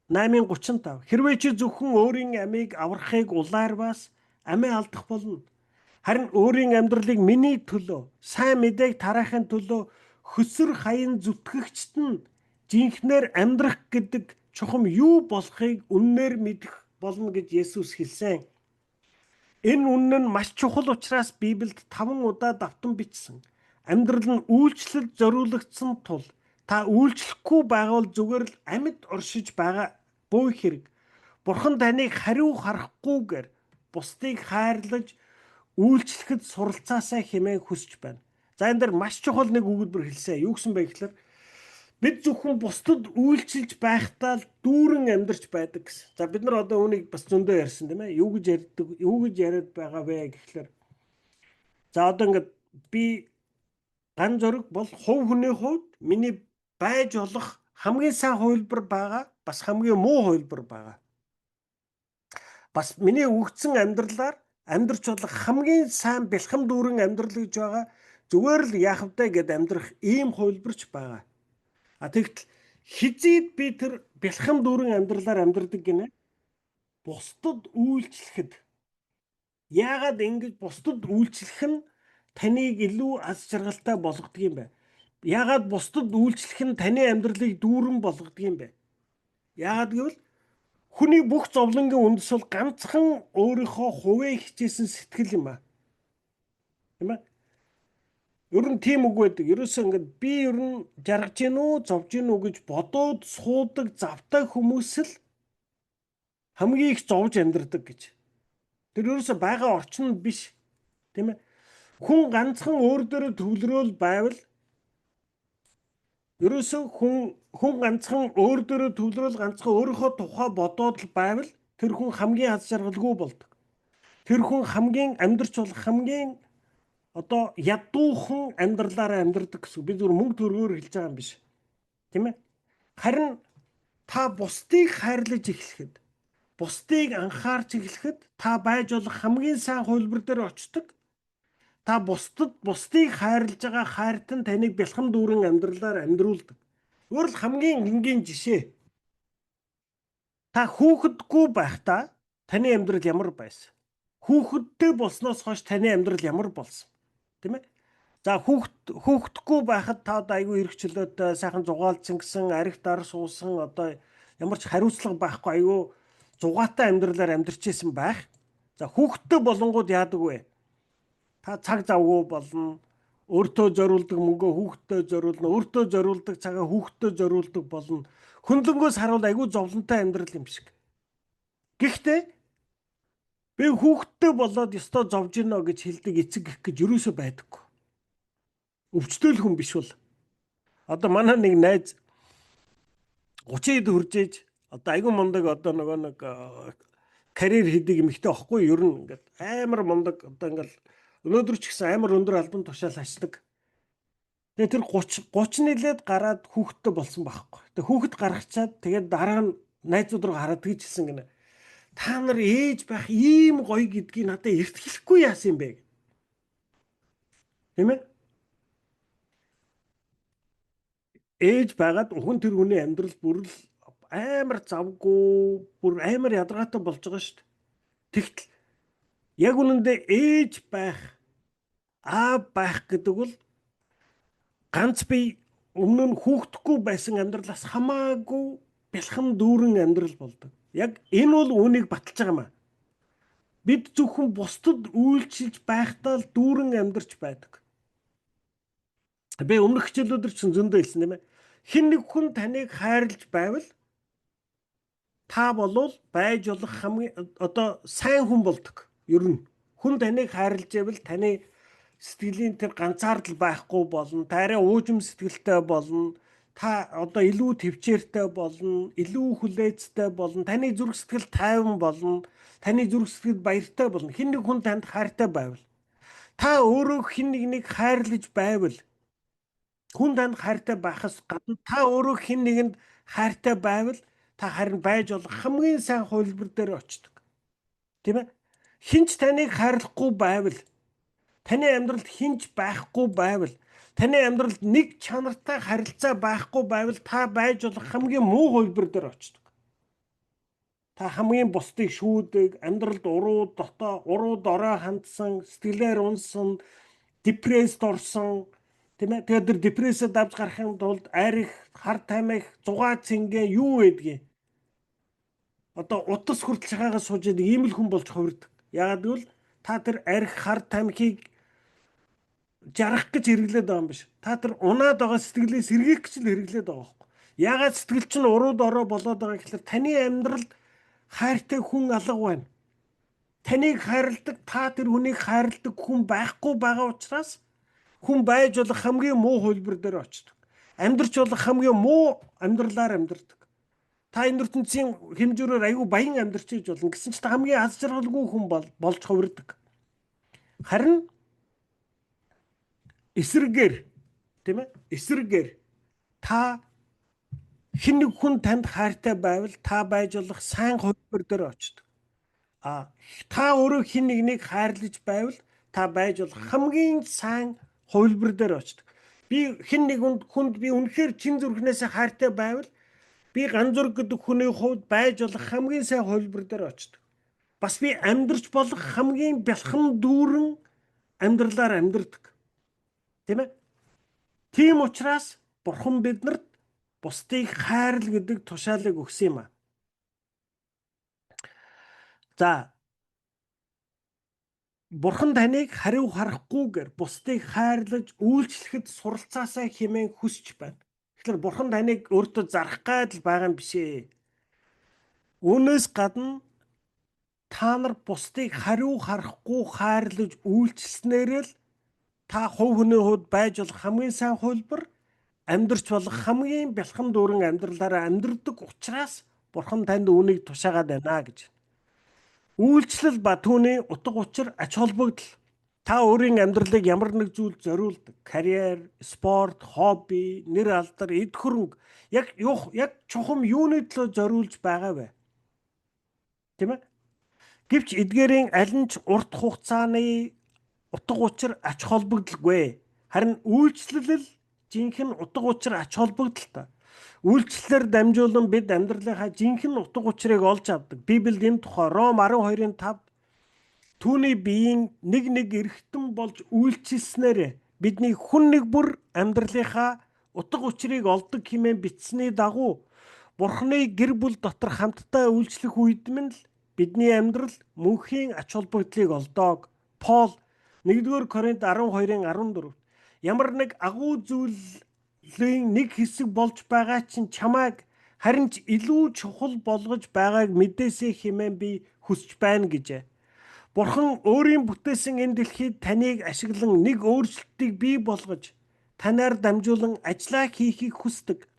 8:35. Хэрвээ чи зөвхөн өөрийн амийг аврахыг улаарвас амиа алдах болно. Харин өөрийн амьдралыг миний төлөө, сайн мэдээг тараахын төлөө хөсөр хаян зүтгэгчт нь жинхнээр амьдрах гэдэг чухам юу болохыг үннээр мэдэх болно гэж Есүс хэлсэн. Энэ үнэн нь маш чухал учраас Библиэд 5 удаа давтан бичсэн. Амьдрал нь үйлчлэлд зориулагдсан тул та үйлчлэхгүй байвал зүгээр л амьд оршиж байгаа бөө хэрэг. Бурхан таныг хариу харахгүйгээр бусдыг хайрлаж үйлчлэхэд суралцаасаа хэмээн хүсэж байна. За энэ дэр маш чухал нэг өгүүлбэр хэлсэн. Юу гэсэн бэ гэхээр бид зөвхөн бусдад үйлчилж байхдаа л дүүрэн амьдарч байдаг гэсэн. За бид нар одоо үүнийг бас зөндөө ярьсан тийм ээ. Юу гэж яриад байгаа вэ гэхээр за одоо ингээд би ган зориг бол хувь хүний хувьд миний байж болох хамгийн сайн хувилбар байгаа, бас хамгийн муу хувилбар байгаа. Бас миний өгсөн амьдралаар амьдрч болох хамгийн сайн бэлхэм дүүрэн амьдрал гэж байгаа. Зүгээр л яах вэ гэд амьдрах ийм хувилбарч байгаа. Тэгтэл хизээд би тэр бэлхэм дүүрэн амьдралаар амьдрдаг гинэ. Бусдад үйлчлэхэд яагаад ингэж бусдад үйлчлэх нь таныг илүү аз жаргалтай болгодог юм бэ? Яагаад бусдад үйлчлэх нь таны амьдралыг дүүрэн болгодог юм бэ? Яагаад гэвэл хүний бүх зовлонгийн үндэс бол ганцхан өөрийнхөө хувийн хичээсэн сэтгэл юм аа. Тийм ээ? Ер нь тийм үг байдаг. Ерөөсөө ингээд би ер нь жаргаж гин үү, зовж гин үү гэж бодоод суудаг, завтай хүмүүс л хамгийн их зовж амьдрдаг гэж. Тэр ерөөсөө байгаа орчин нь биш. Тийм ээ? Хүн ганцхан өөр дөрөө төвлөрөөл байвал ерөөсөө хүн ганцхан өөр дөрөө төвлөрөөл ганцхан өөрийнхөө тухай бодоод л байвал тэр хүн хамгийн аз жаргалгүй болдог. Тэр хүн хамгийн амьдрч болох хамгийн одоо ядуухан амьдралаараа амьдрдаг гэсэн. Би зөвхөн мөнгө төгрөгөөр хэлж байгаа юм биш. Тийм ээ? Харин та бусдыг хайрлаж эхлэхэд, бусдыг анхаарч эхлэхэд та байж болох хамгийн сайн хувилбар дээр очдог. Та бусдыг хайрлаж байгаа хайрт нь таныг бэлхэм дүүрэн амьдралаар амьдруулдаг. Өөрөөр хамгийн энгийн жишээ. Та хүүхэдгүй байхдаа таны амьдрал ямар байсан? Хүүхэдтэй болсноос хойш таны амьдрал ямар болсон? Тийм ээ? За хүүхэдгүй байхад та одоо айгүй эрхчлөөтэй, сайхан зугаалцсан гэсэн, арх дар суусан, одоо ямар ч хариуцлага байхгүй айгүй зугаатай амьдралаар амьдрчээсэн байх. За хүүхэдтэй болонгууд яадаг вэ? Та цаг завгүй болно. Өөртөө зориулдаг мөнгөө хүүхдэд зориулна. Өөртөө зориулдаг цагаа хүүхдэд зориулдаг болно. Хөндлөнгөөс харуул айгүй зовлонтой амьдрал юм шиг. Гэхдээ би хүүхдтэй болоод ёстой зовж гинэ гэж хэлдэг эцэг гэх гэж юусоо байдаггүй. Өвчтөөл хүн биш бол. Одоо манай нэг найз 30-д хүрчээж одоо айгүй мундаг одоо нэг карьер хийдэг юм ихтэй аахгүй ер нь ингээд амар мундаг одоо ингээд өнөөдөр ч гэсэн амар өндөр албан тушаал ашдаг. Тэгээ тэр 30 нэлээд гараад хүүхэдтэй болсон байхгүй. Тэгээ хүүхэд гаргачаад тэгээд дараа нь найзууд руу хараад гэж хэлсэн гинэ. Та нар ээж байх ийм гоё гэдгийг надад эртгэлэхгүй яасан юм бэ? Тийм ээ? Ээж байгаад хүн тэр хүний амьдрал бүр л амар завгүй, бүр амар ядаргаатай болж байгаа шүү дээ. Тэгтэл яг үнэндээ ээж байх, аав байх гэдэг бол ганц би өмнө нь хүүхдэггүй байсан амьдралаас хамаагүй бэлхэн дүүрэн амьдрал болдог. Яг энэ бол үүнийг баталж байгаа юм аа. Бид зөвхөн бусдад үйлчилж байхдаа л дүүрэн амьдарч байдаг. Би өмнөх хичээлүүдэр чинь зөндөө хэлсэн тийм ээ. Хэн нэг хүн таныг хайрлаж байвал та болвол байж болох хамгийн одоо сайн хүн болдог. Ер нь хүн таныг хайрлаж байвал таны сэтгэлийн тэр ганцаардал байхгүй болно. Та арай уужим сэтгэлтэй болно. Та одоо илүү төвчээртэй болно, илүү хүлээцтэй болно. Таны зүрх сэтгэл тайван болно. Таны зүрх сэтгэл баяртай болно. Хэн нэг хүн танд хайртай байвал та өөрөө хэн нэгнийг хайрлаж байвал хүн танд хайртай байхаас гадна та өөрөө хэн нэгэнд хайртай байвал та харин байж болох хамгийн сайн хувилбар дээр очдог. Тийм ээ? Хинч таныг хайрлахгүй байвал таны амьдралд хинч байхгүй байвал таны амьдралд нэг чанартай харилцаа байхгүй байвал та байж болох хамгийн муу хувилбар дээр очдог. Та хамгийн бусдыг шүүдэг, амьдралд уруу дорой хандсан, сэтгэлээр унсан, депресд орсон, тийм ээ? Тэгээд тэр депрессэд давж гарахын тулд арих, хар тамхи, зугаа цэнгэ юу байдгийг. Одоо утас хүртэл шахаагаа сууж идэг ийм л хүн болж хувирдаг. Яагаад гэвэл та тэр арих, хар тамхиг жаргах гэж хэрэглээд байгаа юм биш. Та тэр унаад байгаа сэтгэлээ сэргийлэх гэж л хэрэглээд байгаа байхгүй. Яагаад сэтгэл чинь уруу дорой болоод байгаа гэхээр таны амьдралд хайртай хүн алга байна. Таныг хайрладаг, та тэр хүнийг хайрладаг хүн байхгүй байгаа учраас хүн байж болох хамгийн муу хувилбар дээр очдог. Амьдрч болох хамгийн муу амьдралаар амьдрдаг. Та энэ ертөнцийн хэмжүүрээр аюу баян амьдрч ийж болно гэсэн чинь та хамгийн аз жаргалгүй хүн болж хувирдаг. Харин эсрэгээр тийм ээ? Эсрэгээр та хэн нэг хүн танд хайртай байвал та байж болох сайн хувилбар дээр очдог. Та өөрөө хэн нэгнийг хайрлаж байвал та байж болох хамгийн сайн хувилбар дээр очдог. Би хэн нэг хүнд би үнэхээр чин зүрхнээсээ хайртай байвал би ганцур гэдэг хүний хувьд байж болох хамгийн сайн хувилбар дээр очдог. Бас би амьдрч болох хамгийн бэлхэн дүүрэн амьдралаар амьдрдаг. Тийм ээ? Тийм учраас Бурхан биднэрт бусдыг хайрл гэдэг тушаалыг өгсөн юм аа. За Бурхан таныг хариу харахгүйгээр бусдыг хайрлаж үйлчлэхэд суралцаасаа хэмээн хүсч байна. Тэгэхээр Бурхан таныг өөртөө зарах гад л байгаа юм биш ээ. Үүнээс гадна та нар бусдыг хариу харахгүй хайрлаж үйлчлснээр л та хувь хүний хувьд байж болох хамгийн сайн хувилбар, амьдрч болох хамгийн бэлхэн дүүрэн амьдралаараа амьдрдаг учраас Бурхан танд үүнийг тушаагаад байна гэж. Үйлчлэл ба түүний утга учир ач холбогдол. Та өөрийн амьдралыг ямар нэг зүйлд зориулдаг. Карьер, спорт, хобби, нэр алдар, эд хөрөнгө яг чухам юуны төлөө зориулж байгаа вэ? Тийм ээ? Гэвч эдгээрийн аль нь ч урт хугацааны утга учир ач холбогдолгүй. Харин үйлчлэл жинхэнэ утга учир ач холбогдолтой. Үйлчлэлээр дамжуулан бид амьдралынхаа жинхэнэ утга учирыг олж авдаг. Библиэд энэ тухай Ром 12:5 түүний биеийн нэг эргэтэн болж үйлчилснээр бидний хүн нэг бүр амьдралынхаа утга учирыг олдог хэмээн бичсэний дагуу Бурхны гэр бүл дотор хамтдаа үйлчлэх үед мань л бидний амьдрал мөнхийн ач холбогдлыг олдог. Пол 1-р Коринт 12:14 ямар нэг агуу зүйлийн нэг хэсэг болж байгаа чинь чамайг харин ч илүү чухал болгож байгааг мэдээсэй хэмээн би хүсэж байна гэжээ. Бурхан өөрийн бүтээсэн энэ дэлхийд таныг ашиглан нэг өөрчлөлтийг бий болгож танаар дамжуулан ажиллаа хийхийг хүсдэг.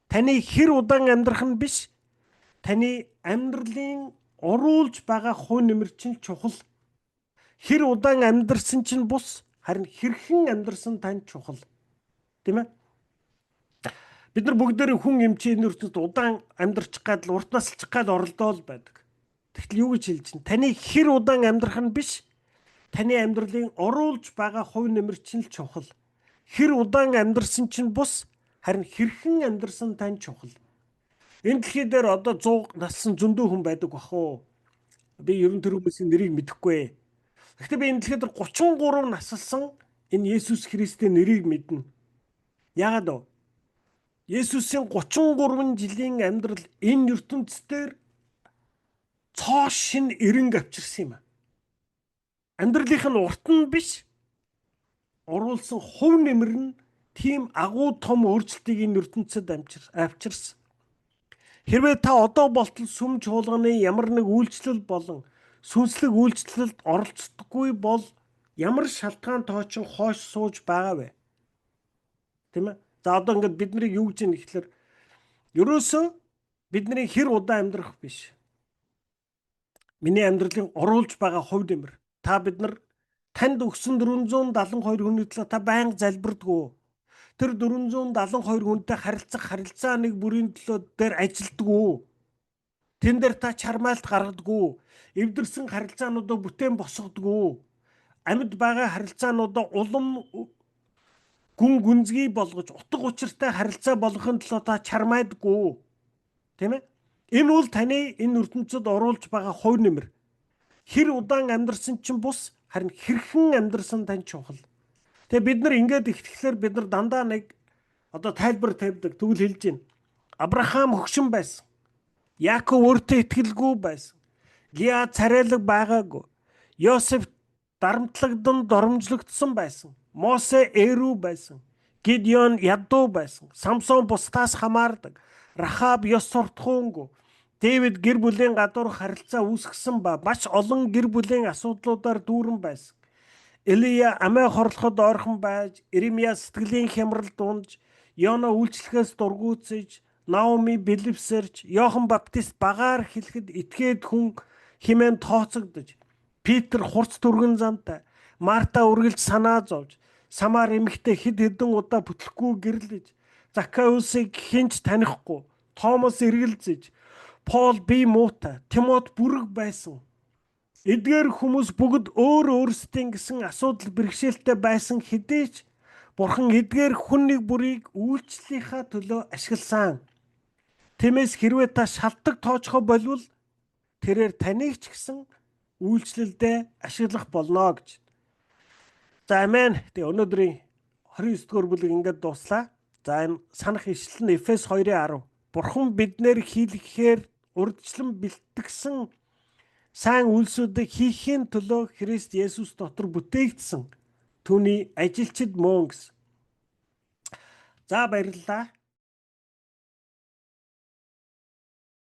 Таны хэр удаан амьдрах нь биш, таны амьдралын оруулж байгаа хувь нэмэр чинь чухал. Хэр удаан амьдрсан чинь бус, харин хэрхэн амьдрсан тань чухал. Тийм ээ? Бид нар бүгдээрээ хүн эмчийн ертөнцид удаан амьдрчих гад л урт насалчих гад оролдоол байдаг. Тэгтэл юу гэж хэлж чинь? Таны хэр удаан амьдрах нь биш. Таны амьдралын оруулж байгаа хувь нэмэр чинь л чухал. Хэр удаан амьдрсан чинь бус, харин хэрхэн амьдрсан тань чухал. Энэ дэлхий дээр одоо 100 нассан зөндөө хүн байдаг бах уу? Би ерөн тэр хүмүүсийн нэрийг мэдэхгүй. Гэхдээ би энэ дэлхий дээр 33 наслсан энэ Есүс Христийн нэрийг мэднэ. Яагаад вэ? Есүсийн 33 жилийн амьдрал энэ ертөнцийн цоо шин эренг авчирсан юм а. Амьдралынх нь урт нь биш. Оруулсан хувь нэмэр нь тийм агуу том өөрчлөлтийг энэ ертөнцид авчирсан. Хэрвээ та одоо болтол сүм чуулганы ямар нэг үйлчлэл болон сүнслэг үйлчлэлд оролцдоггүй бол ямар шалтгаан тоочин хойш сууж байгаа вэ? Тийм ээ. За одоо ингээд бид нарыг юу гэж юм гэхэлэр ерөөсөө бидний хэр удаан амьдрах биш. Миний амьдралын оруулж байгаа хувь нэмэр. Та бид нар танд өгсөн 472 хүний төлөө та байнга залбирдгүү. Тэр 472 хүнтэй харилцах харилцаа нэг бүрийн төлөө дээр ажилдгүү. Тэн дээр та чармайлт гаргадгүү. Эвдэрсэн харилцаануудаа бүтээн босгодгүү. Амьд байгаа харилцаануудаа улам гүн гүнзгий болгож утга учиртай харилцаа болгохын төлөө та чармайдгүү. Тийм ээ? Энэ бол таны энэ ертөнцид оруулж байгаа хувь нэмэр. Хэр удаан амьдрсан чинь бус, харин хэрхэн амьдрсан тань чухал. Тэгээ бид нар ингээд ихтгэхлээр бид нар дандаа нэг одоо тайлбар тавьдаг, тэгвэл хэлж байна. Авраам хөгшин байсан. Яаков өөртөө итгэлгүй байсан. Лиа царайлаг байгаагүй. Йосеф дарамтлагдан доромжлогдсон байсан. Мосе эрүү байсан. Гидеон ядуу байсан. Самсон бусдаас хамаардаг. Рахаб ёс суртахуунгүй. Дэвид гэр бүлийн гадуур харилцаа үүсгэсэн ба маш олон гэр бүлийн асуудлуудаар дүүрэн байсан. Элия амиа хорлоход ойрхон байж, Иремья сэтгэлийн хямрал дунж, Йона үйлчлэхээс дургуутсаж, Наоми бэлэвсэрч, Иохан Баптист багаар хэлэхэд итгээд хүн хэмээн тооцогдож, Питер хурц түргэн зантай, Марта үргэлж санаа зовж, Самар эмэгтэй хэд хэдэн удаа бүтлэхгүй гэрлэж, Закаусыг хинч танихгүй, Томас эргэлзэж, Пол бие муутай, Тимот бүрэг байсан. Эдгээр хүмүүс бүгд өөрсдийн гэсэн асуудал бэрхшээлтэй байсан хэдий ч Бурхан эдгээр хүн нэг бүрийг үйлчлэлийнхаа төлөө ашигласан. Тиймээс хэрвээ та шалтгаан тоочхоо болвол тэрээр таныг ч гэсэн үйлчлэлдээ ашиглах болно гэж. За амен. Тэгээ өнөөдрийн 29-р бүлэг ингээд дуслаа. За энэ санах ишлэл нь Эфес 2:10. Бурхан биднэр хийлгэхээр урдчлан бэлтгэсэн сайн үйлсүүдийг хийхин төлөө Христ Есүс дотор бүтээгдсэн түүний ажилчид мөн гэсэн. За баярлалаа.